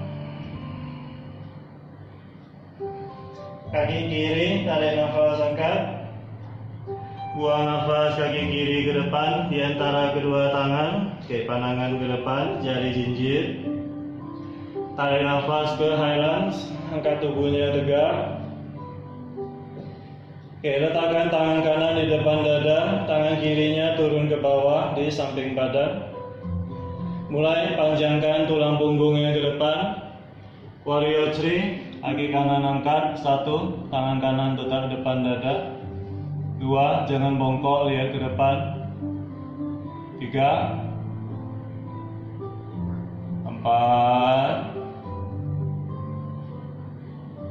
Kaki kiri tarik nafas angkat. Buang nafas kaki kiri ke depan di antara kedua tangan. Oke, pandangan ke depan, jari jinjir. Tarik nafas ke highlands, angkat tubuhnya tegak. Oke, letakkan tangan kanan di depan dada, tangan kirinya turun ke bawah di samping badan. Mulai panjangkan tulang punggungnya ke depan. Warrior 3, kaki kanan angkat. 1, tangan kanan tetap depan dada. 2, jangan bongkok, lihat ke depan. 3 4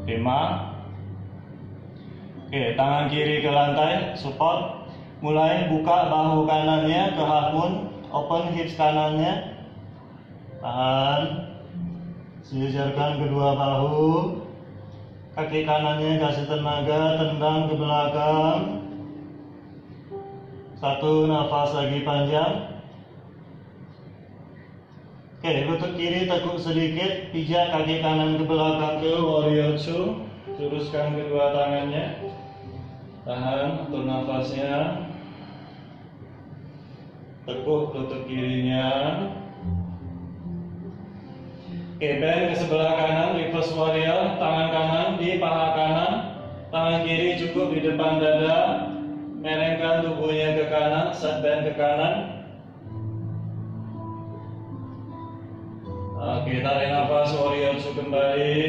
5. Oke, tangan kiri ke lantai, support. Mulai buka bahu kanannya ke half moon, open hips kanannya. Tahan. Sejajarkan kedua bahu. Kaki kanannya kasih tenaga, tendang ke belakang. 1 nafas lagi panjang. Oke, lutut kiri tekuk sedikit, pijak kaki kanan ke belakang ke warrior 2. Luruskan kedua tangannya. Tahan, atur nafasnya. Tekuk lutut kirinya. Oke, bend ke sebelah kanan, reverse warrior. Tangan kanan di paha kanan, tangan kiri cukup di depan dada. Merengkan tubuhnya ke kanan, set bend ke kanan. Oke, tarik nafas warrior 2 kembali.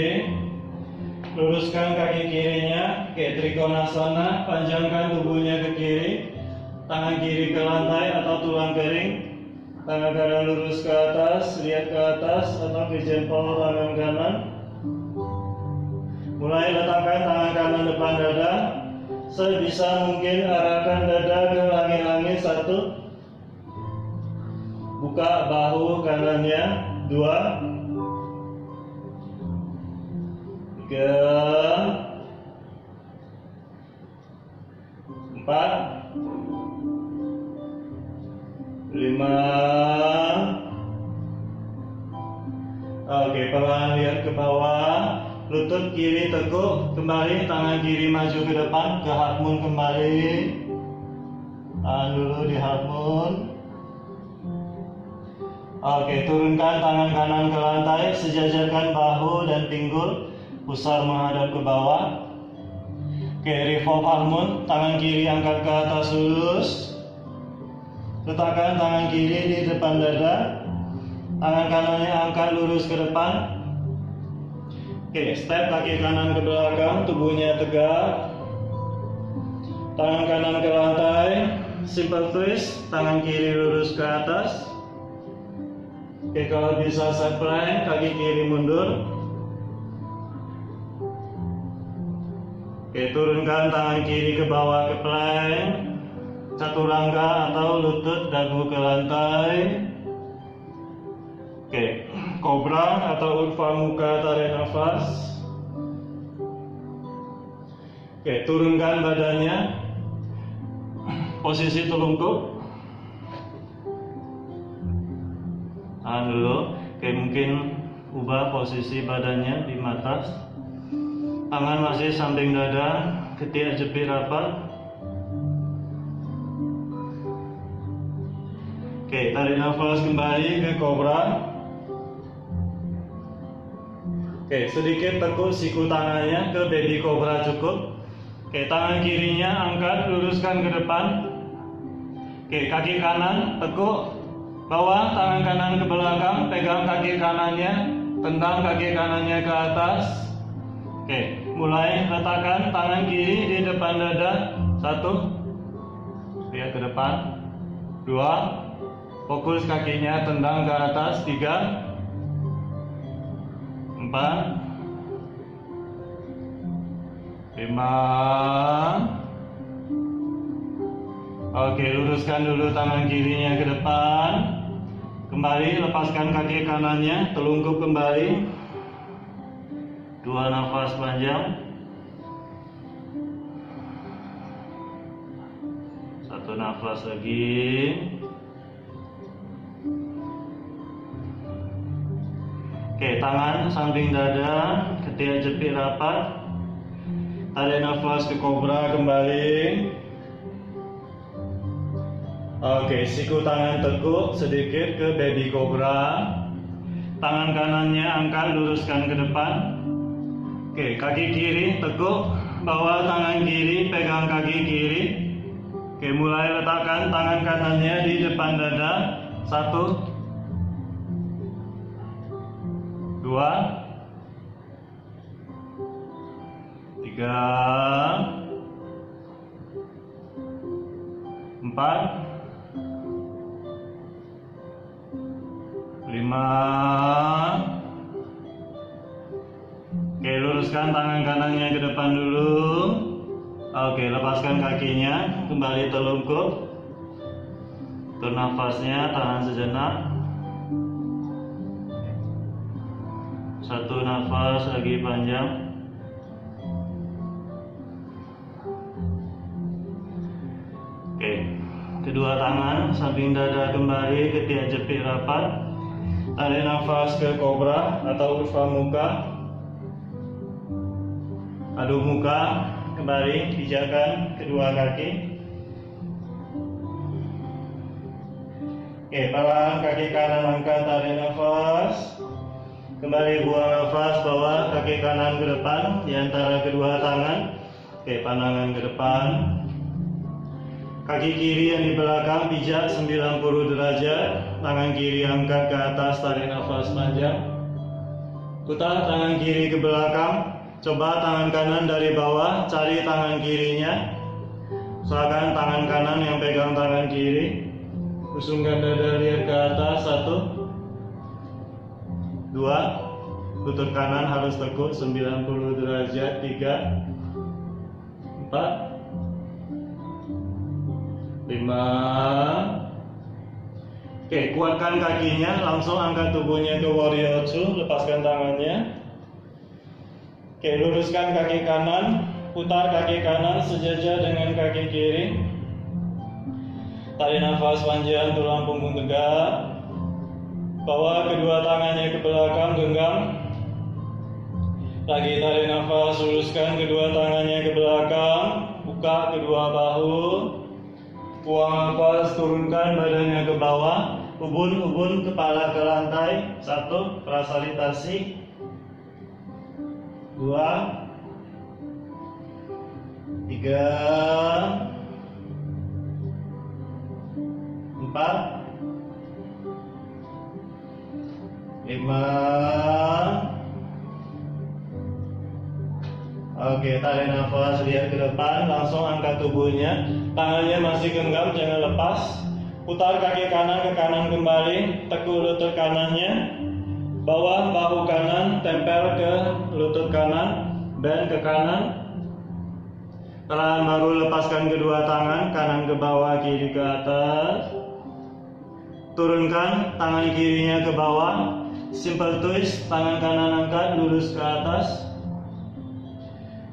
Luruskan kaki kirinya. Oke, trikonasana, panjangkan tubuhnya ke kiri. Tangan kiri ke lantai atau tulang kering. Tangan kanan lurus ke atas, lihat ke atas atau ke jempol tangan kanan. Mulai letakkan tangan kanan depan dada. Sebisa mungkin arahkan dada ke langit-langit. 1. Buka bahu kanannya. 2 3 4 5 bawah, lutut kiri teguk, kembali tangan kiri maju ke depan, ke half moon kembali. Tahan dulu di half moon. Oke, turunkan tangan kanan ke lantai, sejajarkan bahu dan pinggul, pusar menghadap ke bawah. Oke, revolve half moon, tangan kiri angkat ke atas lurus. Letakkan tangan kiri di depan dada, tangan kanannya angkat lurus ke depan. Oke, step kaki kanan ke belakang, tubuhnya tegak. Tangan kanan ke lantai, simple twist, tangan kiri lurus ke atas. Oke, kalau bisa side plank, kaki kiri mundur. Oke, turunkan tangan kiri ke bawah ke plank. Chaturanga atau lutut dagu ke lantai. Oke, kobra atau Urdhva Mukha, tarik nafas. Oke, turunkan badannya. Posisi telungkup. Tahan dulu. Oke, mungkin ubah posisi badannya di atas. Tangan masih samping dada, ketiak jepit rapat. Oke, tarik nafas kembali ke kobra. Oke, sedikit tekuk siku tangannya ke baby cobra cukup. Oke, tangan kirinya angkat, luruskan ke depan. Oke, kaki kanan tekuk bawah, tangan kanan ke belakang, pegang kaki kanannya, tendang kaki kanannya ke atas. Oke, mulai letakkan tangan kiri di depan dada. 1, lihat ke depan. 2, fokus kakinya tendang ke atas. 3, 4, 5. Oke, luruskan dulu tangan kirinya ke depan. Kembali lepaskan kaki kanannya, telungkup kembali. 2 nafas panjang. 1 nafas lagi. Oke, tangan samping dada, ketiak jepit rapat. Tarik nafas ke kobra kembali. Oke, siku tangan tekuk sedikit ke baby cobra. Tangan kanannya angkat, luruskan ke depan. Oke, kaki kiri tekuk, bawa tangan kiri, pegang kaki kiri. Oke, mulai letakkan tangan kanannya di depan dada. 1, 2, 3, 4, 5. Oke, luruskan tangan kanannya ke depan dulu. Oke, lepaskan kakinya, kembali telungkup. Atur nafasnya, tahan sejenak. 1 nafas lagi panjang. Oke, kedua tangan samping dada kembali, ketiak jepit rapat. Tarik nafas ke kobra atau Urdhva Mukha. Adu muka, kembali pijakan kedua kaki. Oke, pelan kaki kanan angkat, tarik nafas. Kembali buang nafas, bawa kaki kanan ke depan di antara kedua tangan. Oke, pandangan ke depan. Kaki kiri yang di belakang pijak 90 derajat. Tangan kiri angkat ke atas, tarik nafas panjang. Putar tangan kiri ke belakang. Coba tangan kanan dari bawah, cari tangan kirinya. Usahakan tangan kanan yang pegang tangan kiri. Usungkan dada, lihat ke atas. 1, 2, lutut kanan harus tekuk 90 derajat. 3, 4, 5. Oke, kuatkan kakinya, langsung angkat tubuhnya ke warrior 2, lepaskan tangannya. Oke, luruskan kaki kanan, putar kaki kanan sejajar dengan kaki kiri. Tarik nafas panjang, tulang punggung tegak. Bawa kedua tangannya ke belakang, genggam. Lagi tarik nafas, luruskan kedua tangannya ke belakang, buka kedua bahu. Buang nafas, turunkan badannya ke bawah, ubun-ubun kepala ke lantai. 1, prasalitasi. 2, 3, 4, 5. Oke, tarik nafas, lihat ke depan, langsung angkat tubuhnya. Tangannya masih genggam, jangan lepas. Putar kaki kanan ke kanan kembali, tekuk lutut kanannya. Bawah bahu kanan, tempel ke lutut kanan, bend ke kanan. Perlahan baru lepaskan kedua tangan, kanan ke bawah, kiri ke atas. Turunkan tangan kirinya ke bawah, simple twist, tangan kanan angkat, lurus ke atas.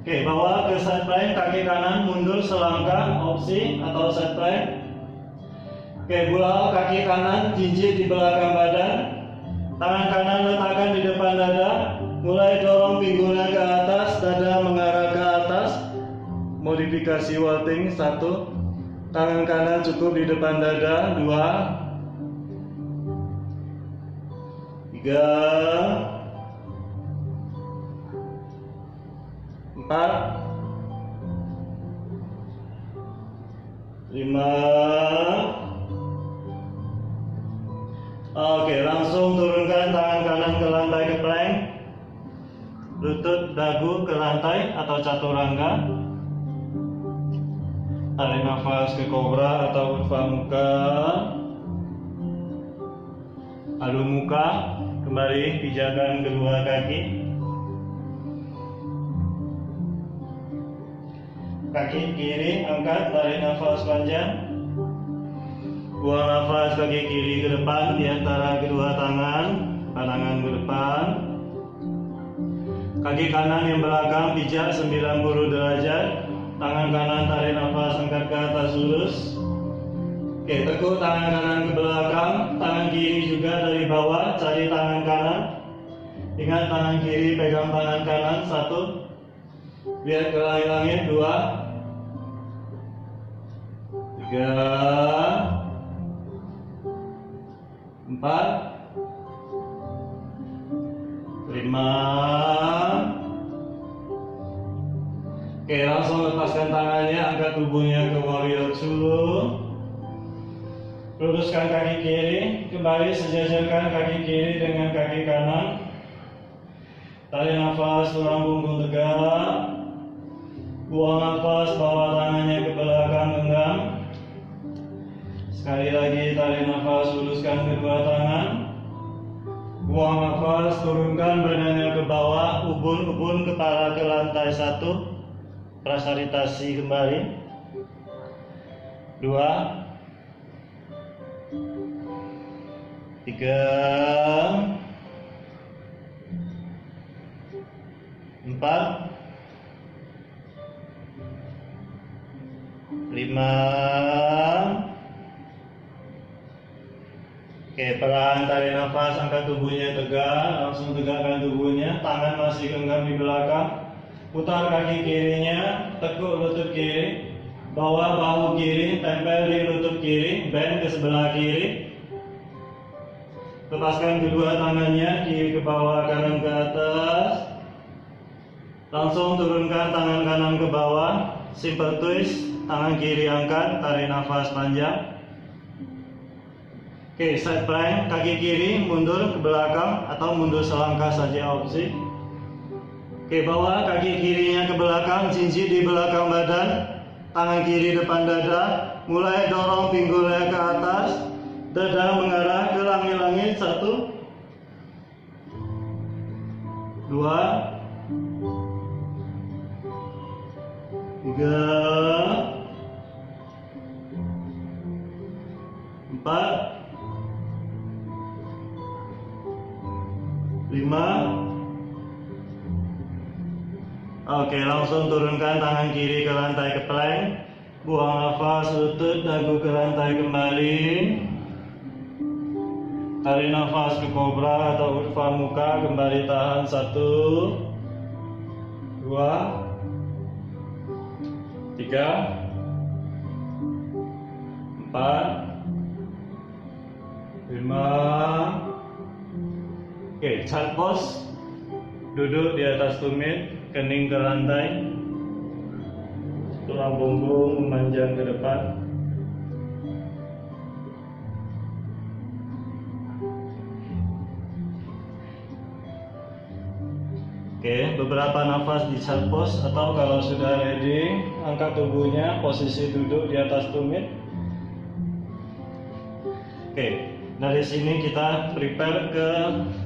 Oke, bawa ke side plank, kaki kanan mundur selangkah, opsi atau side plank. Oke, bulau kaki kanan, jinjit di belakang badan. Tangan kanan letakkan di depan dada. Mulai dorong pinggulnya ke atas, dada mengarah ke atas. Modifikasi vaulting. 1. Tangan kanan cukup di depan dada. 2, 3, 4, 5. Oke, langsung turunkan tangan kanan ke lantai ke plank. Lutut dagu ke lantai atau chaturanga. Tarik nafas ke kobra atau urva muka. Adu muka, kembali pijakan kedua kaki. Kaki kiri angkat, tarik nafas panjang. Buang nafas kaki kiri ke depan di antara kedua tangan, pandangan ke depan. Kaki kanan yang belakang pijak 90 derajat. Tangan kanan tarik nafas, angkat ke atas lurus. Oke, tekuk tangan kanan ke belakang, tangan kiri juga dari bawah, cari tangan kanan. Ingat tangan kiri pegang tangan kanan. 1, lihat ke langit. 2, 3, 4, 5. Oke, langsung lepaskan tangannya, angkat tubuhnya ke warrior dulu. Luruskan kaki kiri, kembali sejajarkan kaki kiri dengan kaki kanan. Tarik nafas, tulang punggung tegak. Buang nafas, bawa tangannya ke belakang, genggam. Sekali lagi tarik nafas, luruskan kedua tangan. Buang nafas, turunkan badannya ke bawah, ubun-ubun kepala ke lantai. 1, prasaritasi kembali. 2, 3, 4, 5. Oke, perlahan tarik nafas, angkat tubuhnya tegak, langsung tegakkan tubuhnya, tangan masih genggam di belakang. Putar kaki kirinya, tekuk lutut kiri, bawa bahu kiri, tempel di lutut kiri, bend ke sebelah kiri. Lepaskan kedua tangannya, kiri ke bawah, kanan ke atas. Langsung turunkan tangan kanan ke bawah, simple twist, tangan kiri angkat, tarik nafas panjang. Oke, side plank, kaki kiri mundur ke belakang atau mundur selangkah saja opsi. Oke, bawa kaki kirinya ke belakang, jinjit di belakang badan, tangan kiri depan dada, mulai dorong pinggulnya ke atas, dada mengarah ke langit-langit. 1, 2, 3, 4, 5. Oke, langsung turunkan tangan kiri ke lantai ke plank. Buang nafas, lutut dagu ke lantai kembali. Tarik nafas ke kobra atau urva muka, kembali tahan. 1, 2, 3, 4, 5. Oke, chart pose. Duduk di atas tumit, kening ke lantai, tulang punggung memanjang ke depan. Oke, beberapa nafas di chart pose, atau kalau sudah ready, angkat tubuhnya, posisi duduk di atas tumit. Oke, dari sini kita prepare ke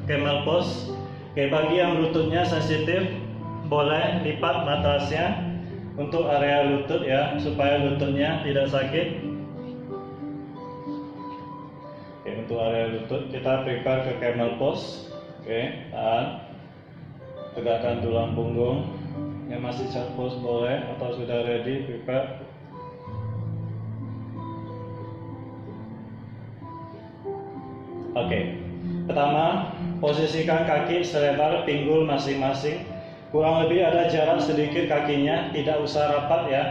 camel pose. Oke, bagi yang lututnya sensitif, boleh lipat matrasnya untuk area lutut ya, supaya lututnya tidak sakit. Oke, untuk area lutut kita prepare ke camel pose. Oke, tahan. Tegakkan tulang punggung. Yang masih chart pose boleh, atau sudah ready prepare. Oke, pertama posisikan kaki selebar pinggul masing-masing. Kurang lebih ada jarak sedikit kakinya, tidak usah rapat ya.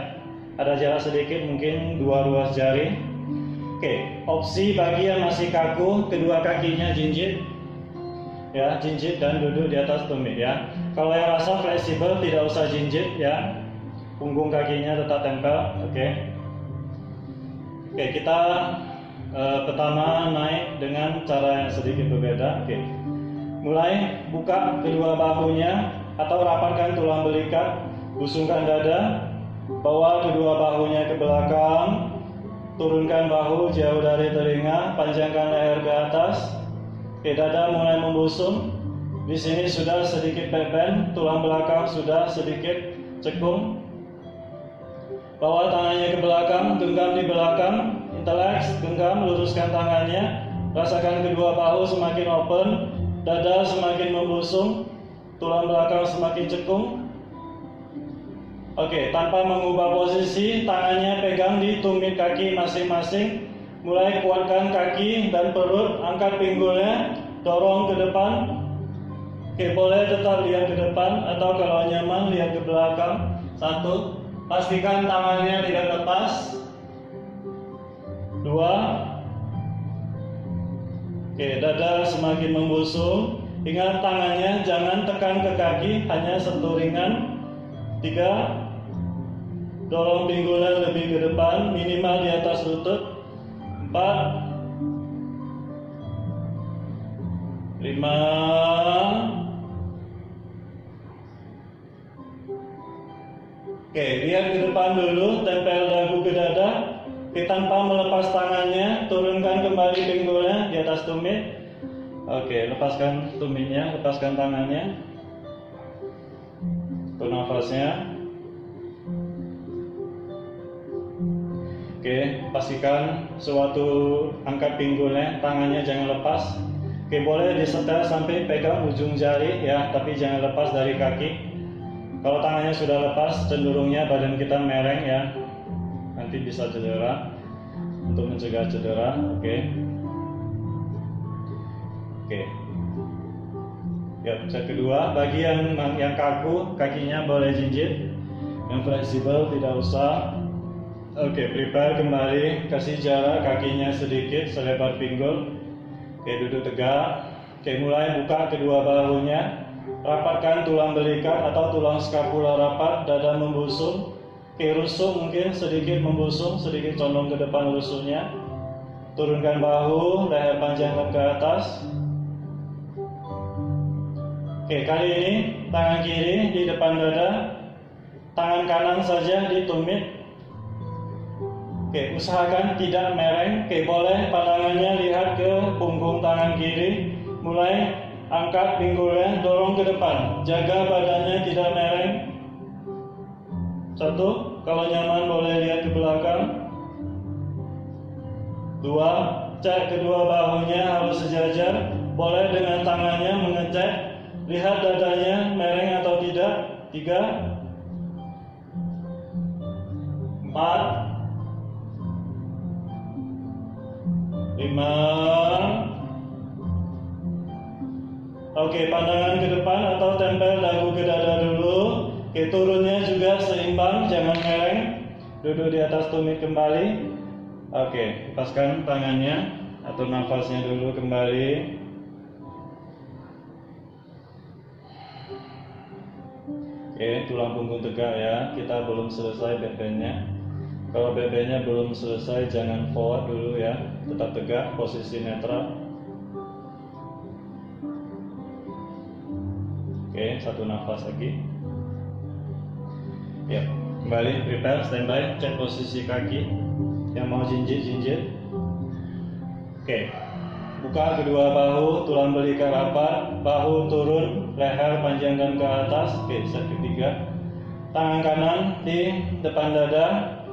Ada jarak sedikit, mungkin 2 ruas jari. Oke, opsi bagi yang masih kaku, kedua kakinya jinjit ya, jinjit dan duduk di atas tumit ya. Kalau yang rasa fleksibel tidak usah jinjit ya, punggung kakinya tetap tempel. Oke, kita pertama naik dengan cara yang sedikit berbeda. Oke, mulai buka kedua bahunya atau rapatkan tulang belikat, busungkan dada, bawa kedua bahunya ke belakang, turunkan bahu jauh dari telinga, panjangkan leher ke atas. Oke, dada mulai membusung. Di sini sudah sedikit pepen, tulang belakang sudah sedikit cekung. Bawa tangannya ke belakang, genggam di belakang, inteleks, genggam, luruskan tangannya. Rasakan kedua bahu semakin open, dada semakin membusung, tulang belakang semakin cekung. Oke, tanpa mengubah posisi, tangannya pegang di tumit kaki masing-masing. Mulai kuatkan kaki dan perut, angkat pinggulnya, dorong ke depan. Oke, boleh tetap lihat ke depan, atau kalau nyaman lihat ke belakang. 1, pastikan tangannya tidak lepas. 2, oke, dada semakin membusung. Ingat, tangannya jangan tekan ke kaki, hanya sentuh ringan. 3, dorong pinggulnya lebih ke depan, minimal di atas lutut. 4, 5. Oke, lihat ke depan dulu, tempel dagu ke dada. Oke, tanpa melepas tangannya, turunkan kembali pinggulnya di atas tumit. Oke, lepaskan tumitnya, lepaskan tangannya. Atur nafasnya. Oke, pastikan suatu angkat pinggulnya, tangannya jangan lepas. Oke, boleh disetel sampai pegang ujung jari ya, tapi jangan lepas dari kaki. Kalau tangannya sudah lepas, cenderungnya badan kita mereng ya, nanti bisa cedera. Untuk mencegah cedera, oke. Ya, cek kedua, bagi yang kaku, kakinya boleh jinjit. Yang fleksibel tidak usah. Oke, prepare kembali, kasih jarak kakinya sedikit selebar pinggul. Oke, duduk tegak. Oke, mulai buka kedua bahunya, rapatkan tulang belikat atau tulang skapula rapat, dada membusung. Oke, rusuk mungkin sedikit membusung, sedikit condong ke depan rusuknya. Turunkan bahu, leher panjangkan ke atas. Oke, kali ini tangan kiri di depan dada, tangan kanan saja di tumit. Oke, usahakan tidak mereng. Oke, boleh pandangannya lihat ke punggung tangan kiri. Mulai angkat pinggulnya, dorong ke depan. Jaga badannya tidak mereng. 1, kalau nyaman boleh lihat ke belakang. 2, cek kedua bahunya harus sejajar. Boleh dengan tangannya mengecek, lihat dadanya mereng atau tidak. 3, 4, 5. Oke, pandangan ke depan atau tempel dagu ke dada dulu. Oke, turunnya juga seimbang, jangan mereng. Duduk di atas tumit kembali. Oke, lepaskan tangannya, atur nafasnya dulu kembali. Oke, tulang punggung tegak ya. Kita belum selesai BB-nya. Kalau BB-nya belum selesai, jangan forward dulu ya. Tetap tegak, posisi netral. Oke, satu nafas lagi. Ya, kembali, prepare, standby, cek posisi kaki yang mau jinjit. Oke, buka kedua bahu, tulang belakang rapat, bahu turun, leher panjangkan ke atas. Oke, set ketiga. Tangan kanan di depan dada,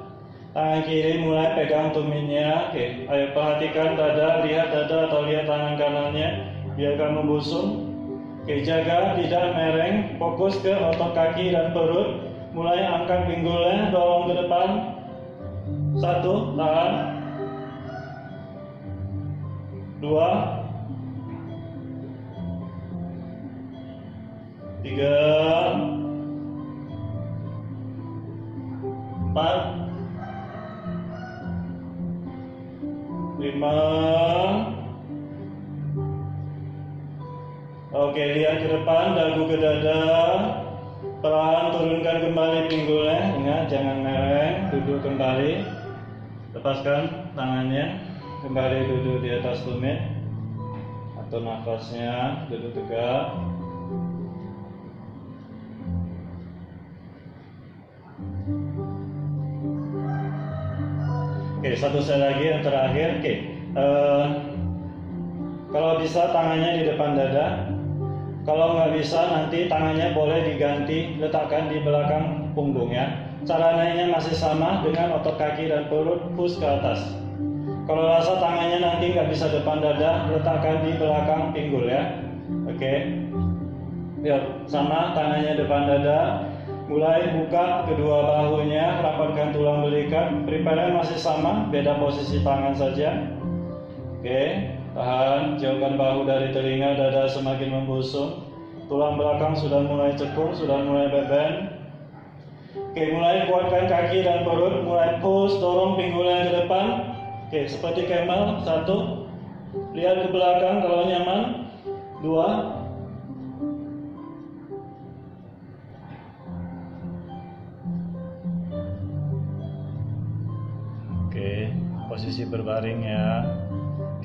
tangan kiri mulai pegang tumitnya. Oke, ayo perhatikan dada, lihat dada atau lihat tangan kanannya, biarkan membusung. Oke, jaga tidak mereng, fokus ke otot kaki dan perut. Mulai angkat pinggulnya, dorong ke depan. 1, tahan. 2, 3, 4, 5. Oke, lihat ke depan, dagu ke dada. Perlahan turunkan kembali pinggulnya. Ingat, jangan mereng. Duduk kembali. Lepaskan tangannya. Kembali duduk di atas tumit. Atur nafasnya. Duduk tegak. Oke, satu set lagi yang terakhir. Oke, kalau bisa tangannya di depan dada. Kalau nggak bisa, nanti tangannya boleh diganti, letakkan di belakang punggung ya. Cara naiknya masih sama dengan otot kaki dan perut, push ke atas. Kalau rasa tangannya nanti nggak bisa depan dada, letakkan di belakang pinggul ya. Oke, yuk, sama tangannya depan dada. Mulai buka kedua bahunya, rapatkan tulang belikat. Prepare masih sama, beda posisi tangan saja. Oke, tahan, jauhkan bahu dari telinga, dada semakin membusung. Tulang belakang sudah mulai cekung, sudah mulai beben. Oke, mulai kuatkan kaki dan perut, mulai push, dorong pinggulnya ke depan. Oke, seperti camel. 1, lihat ke belakang kalau nyaman. 2, oke, posisi berbaring ya.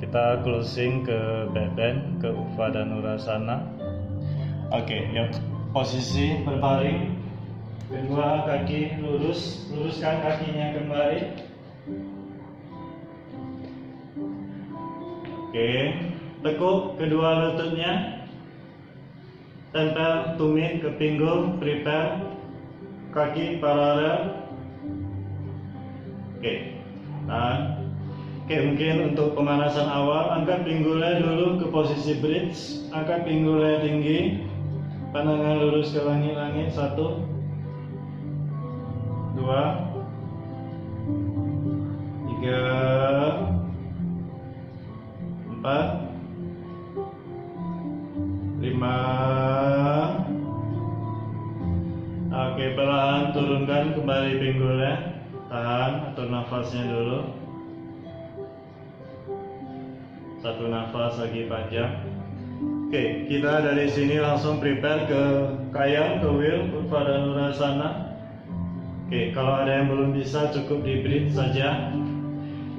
Kita closing ke back bend, ke Upa Dhanurasana. Oke, yuk, posisi berbaring. Kedua kaki lurus, luruskan kakinya kembali. Oke, tekuk kedua lututnya. Tempel tumit ke pinggul, prepare. Kaki paralel. Oke, tahan. Oke, mungkin untuk pemanasan awal, angkat pinggulnya dulu ke posisi bridge. Angkat pinggulnya tinggi, pandangan lurus ke langit-langit. 1, 2, 3, 4, 5. Oke, perlahan turunkan kembali pinggulnya. Tahan, atur nafasnya dulu. 1 nafas lagi panjang. Oke, kita dari sini langsung prepare ke kayam, ke wheel, Upa Dhanurasana. Oke, kalau ada yang belum bisa cukup di bridge saja.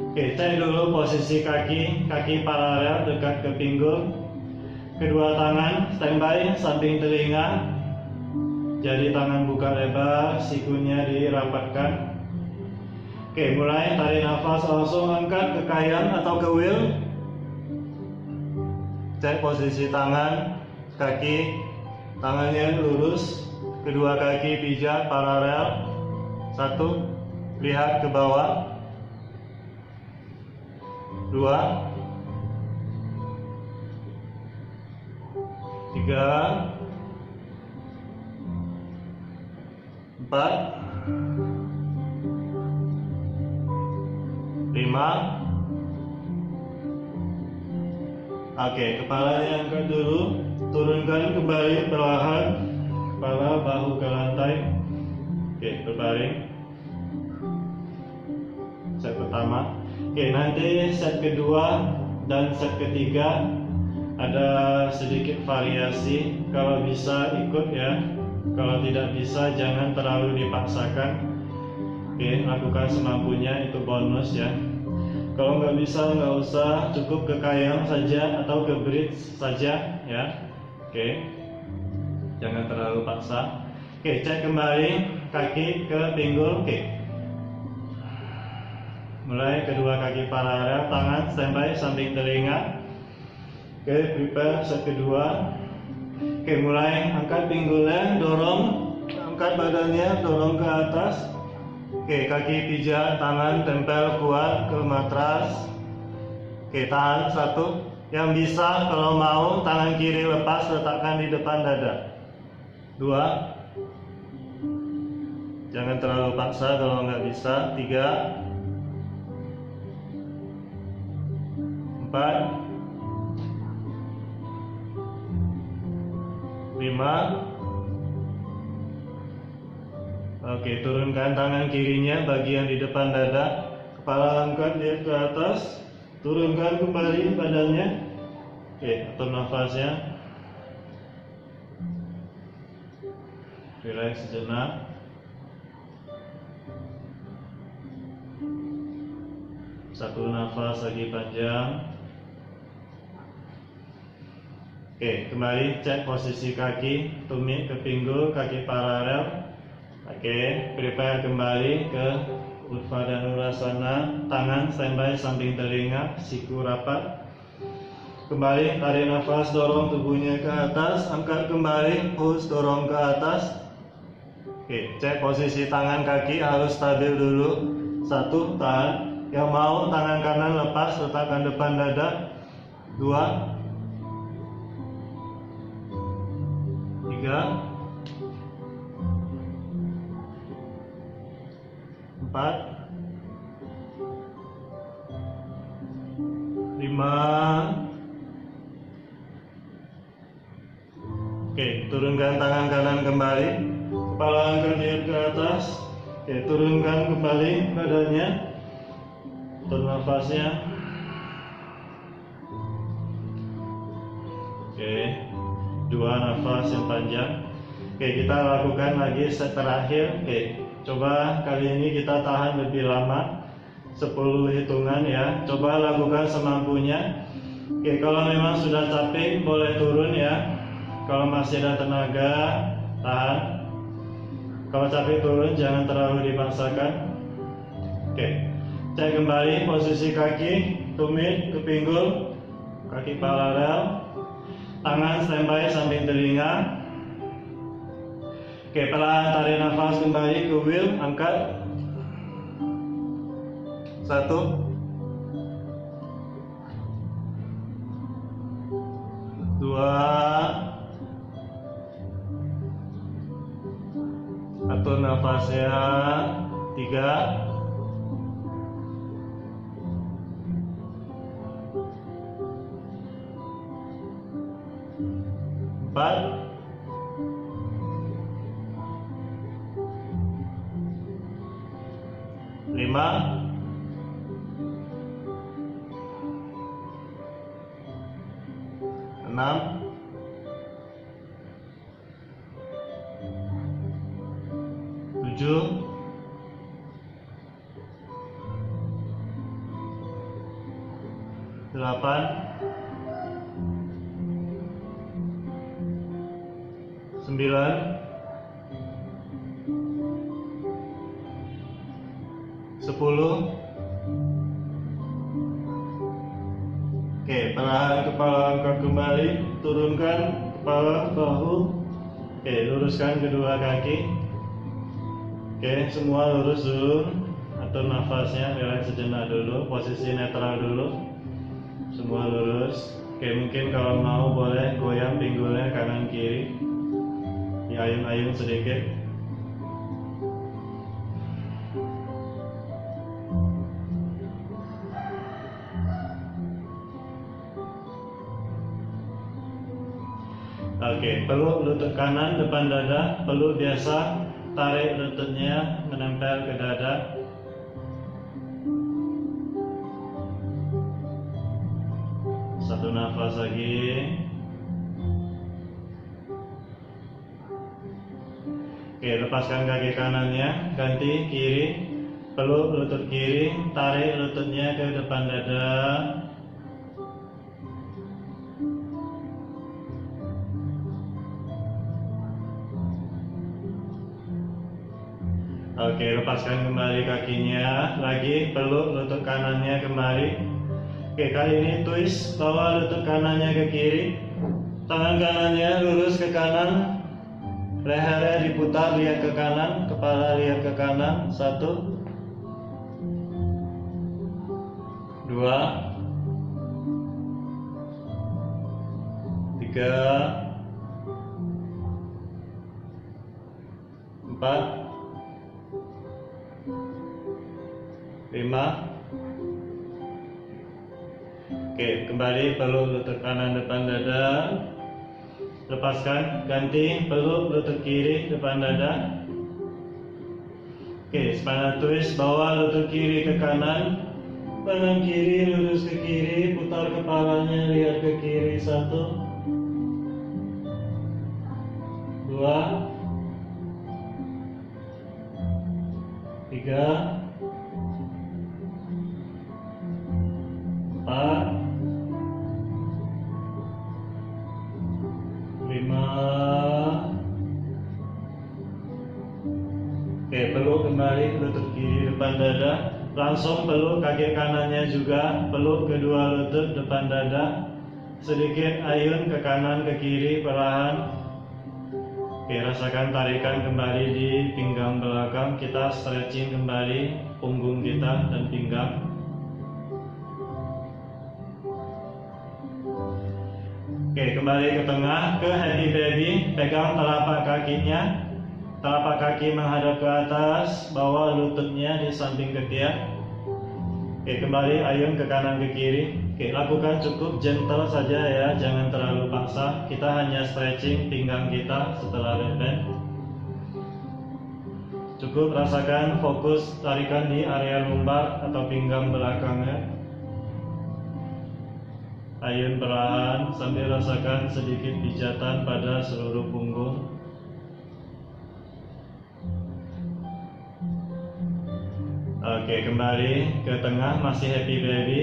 Oke, cek dulu posisi kaki, kaki paralel dekat ke pinggul. Kedua tangan standby samping telinga. Jadi tangan buka lebar, sikunya dirapatkan. Oke, mulai tarik nafas, langsung angkat ke kayam atau ke wheel. Cek posisi tangan, kaki, tangannya lurus, kedua kaki pijak paralel. 1, lihat ke bawah. 2, 3, 4, 5. Oke, kepalanya angkat dulu, turunkan kembali perlahan. kepala bahu ke lantai. Oke, berbaring. Set pertama. Oke, nanti set kedua dan set ketiga ada sedikit variasi. Kalau bisa ikut ya, kalau tidak bisa jangan terlalu dipaksakan. Oke, lakukan semampunya, itu bonus ya. Kalau nggak bisa nggak usah, cukup ke kayang saja atau ke bridge saja ya. Oke, jangan terlalu paksa. Oke, cek kembali kaki ke pinggul. Oke, mulai kedua kaki paralel, tangan standby samping telinga. Oke, prepare set kedua. Oke, mulai angkat pinggulnya, dorong, angkat badannya, dorong ke atas. Oke, kaki pijak, tangan tempel kuat ke matras. Oke, tahan satu. Yang bisa kalau mau tangan kiri lepas, letakkan di depan dada. 2. Jangan terlalu paksa kalau nggak bisa. 3. 4. 5. Oke, turunkan tangan kirinya bagian di depan dada, kepala angkat lihat ke atas, turunkan kembali badannya. Oke, atur nafasnya. Relax sejenak. Satu nafas lagi panjang. Oke, kembali cek posisi kaki, tumit ke pinggul, kaki paralel. Oke, prepare kembali ke Uttanasana, tangan standby samping telinga, siku rapat. Kembali tarik nafas, dorong tubuhnya ke atas, angkat kembali, push, dorong ke atas. Oke, cek posisi tangan kaki harus stabil dulu. 1, tahan. Yang mau tangan kanan lepas, letakkan depan dada. 2. 3. 4. 5. Oke, turunkan tangan kanan kembali, kepala angkat lihat ke atas. Oke, turunkan kembali badannya, atur nafasnya. Oke, 2 nafas yang panjang. Oke, kita lakukan lagi set terakhir. Oke, coba kali ini kita tahan lebih lama, 10 hitungan ya. Coba lakukan semampunya. Oke, kalau memang sudah capek boleh turun ya. Kalau masih ada tenaga, tahan. Kalau capek turun, jangan terlalu dipaksakan. Oke, cek kembali posisi kaki, tumit ke pinggul, kaki paralel, tangan standby samping telinga. Oke, perlahan tarik nafas kembali ke wheel, angkat. 1. 2. Atur nafasnya. 3. 4. 5. 6. 7. 8. 9. 10. Oke, perlahan kepala angkat kembali, turunkan kepala, bahu. Oke, luruskan kedua kaki. Oke, semua lurus dulu. Atur nafasnya, relax sejenak dulu, posisi netral dulu. Semua lurus. Oke, mungkin kalau mau boleh goyang pinggulnya kanan kiri, diayun-ayun sedikit. Oke, Oke, peluk lutut kanan depan dada, peluk biasa, tarik lututnya menempel ke dada. Satu nafas lagi. Oke, lepaskan kaki kanannya, ganti kiri, peluk lutut kiri, tarik lututnya ke depan dada. Oke, lepaskan kembali kakinya, lagi peluk lutut kanannya kembali. Oke, kali ini twist, bawa lutut kanannya ke kiri, tangan kanannya lurus ke kanan, lehernya diputar, lihat ke kanan, kepala lihat ke kanan. 1, 2, 3, 4, 5. Oke, kembali peluk lutut kanan depan dada. Lepaskan, ganti peluk lutut kiri depan dada. Oke, spinal twist, bawa lutut kiri ke kanan, tangan kiri lurus ke kiri, putar kepalanya lihat ke kiri. 1, 2, 3, 4, 5. Oke, peluk kembali lutut kiri depan dada. Langsung peluk kaki kanannya juga, peluk kedua lutut depan dada. Sedikit ayun ke kanan ke kiri perlahan. Oke, rasakan tarikan kembali di pinggang belakang. Kita stretching kembali punggung kita dan pinggang. Oke, kembali ke tengah, ke happy baby. Pegang telapak kakinya, telapak kaki menghadap ke atas, bawa lututnya di samping ketiak. Oke, kembali ayun ke kanan ke kiri. Oke, lakukan cukup gentle saja ya, jangan terlalu paksa. Kita hanya stretching pinggang kita setelah bend. Cukup rasakan fokus tarikan di area lumbar atau pinggang belakangnya. Ayun perlahan sambil rasakan sedikit pijatan pada seluruh punggung. Oke, kembali ke tengah, masih happy baby.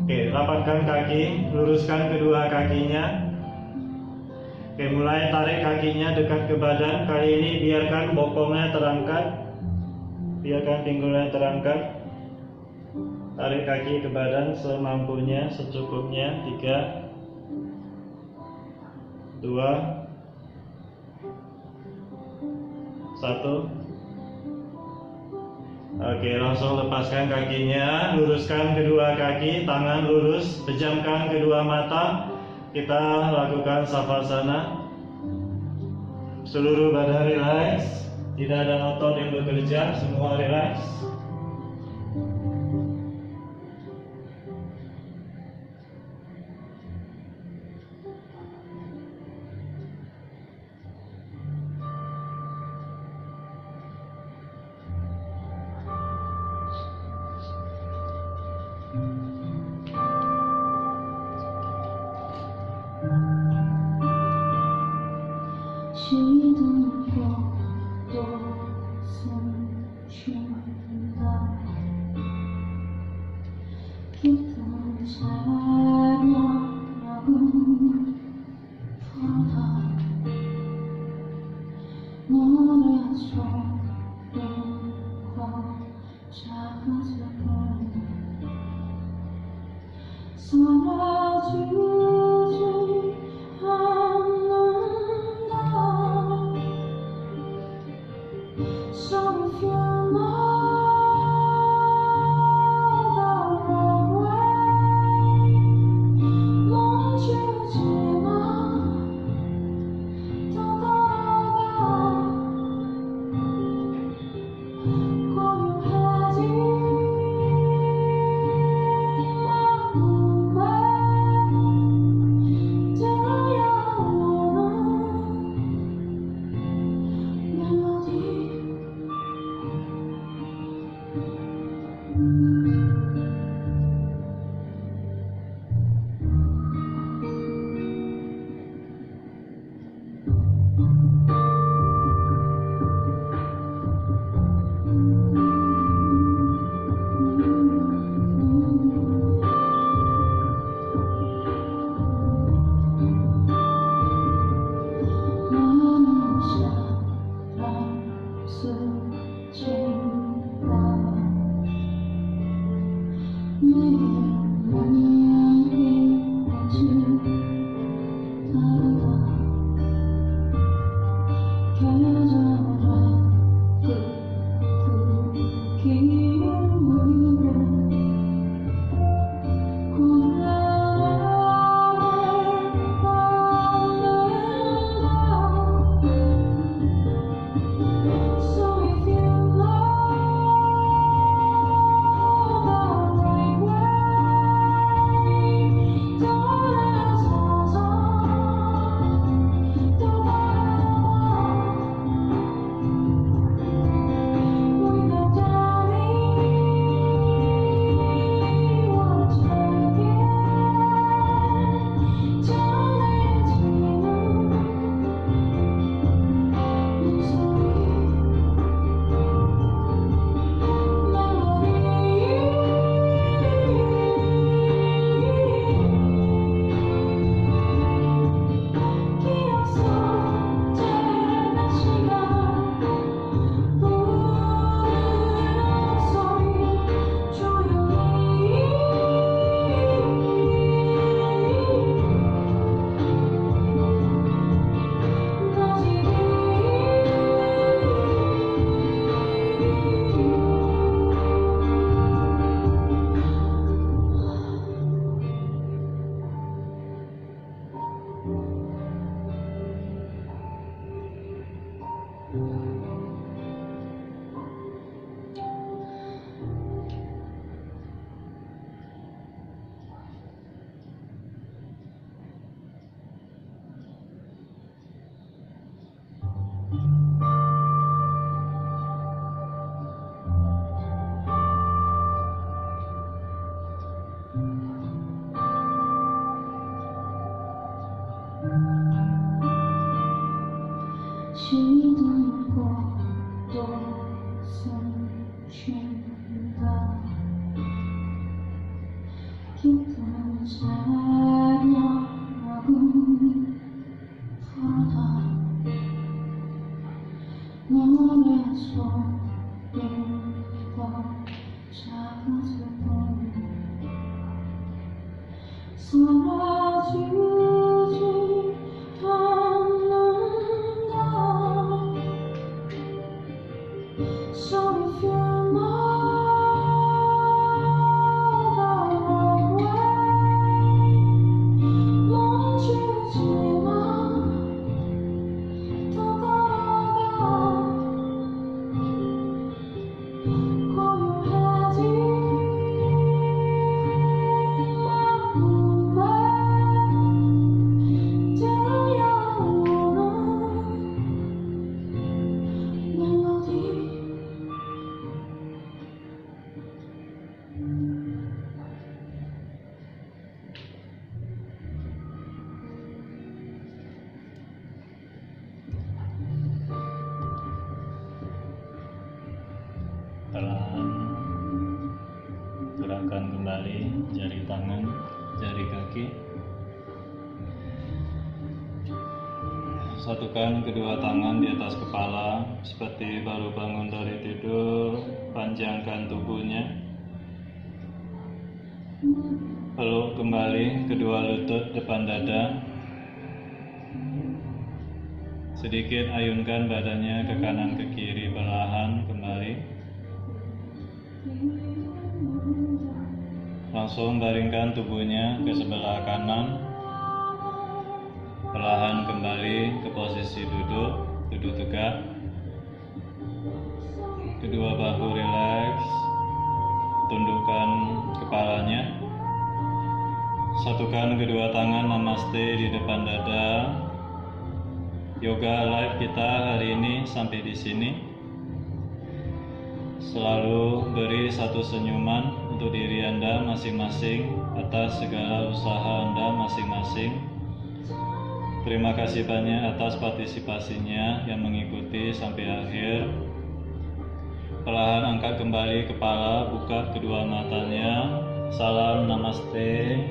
Oke, rapatkan kaki, luruskan kedua kakinya. Oke, mulai tarik kakinya dekat ke badan. Kali ini biarkan bokongnya terangkat, biarkan pinggulnya terangkat. Tarik kaki ke badan semampunya, secukupnya. 3, 2, 1. Oke, langsung lepaskan kakinya, luruskan kedua kaki, tangan lurus, pejamkan kedua mata. Kita lakukan savasana. Seluruh badan rileks, tidak ada otot yang bekerja, semua rileks. Perlahan gerakkan kembali jari tangan, jari kaki. Satukan kedua tangan di atas kepala seperti baru bangun dari tidur. Panjangkan tubuhnya. Peluk kembali kedua lutut depan dada. Sedikit ayunkan badannya ke kanan ke kiri, perlahan kembali. Langsung baringkan tubuhnya ke sebelah kanan. Perlahan kembali ke posisi duduk tegak. Kedua bahu rileks. Tundukkan kepalanya. Satukan kedua tangan namaste di depan dada. Yoga live kita hari ini sampai di sini. Selalu beri satu senyuman untuk diri Anda masing-masing atas segala usaha Anda masing-masing. Terima kasih banyak atas partisipasinya yang mengikuti sampai akhir. Perlahan angkat kembali kepala, buka kedua matanya. Salam namaste.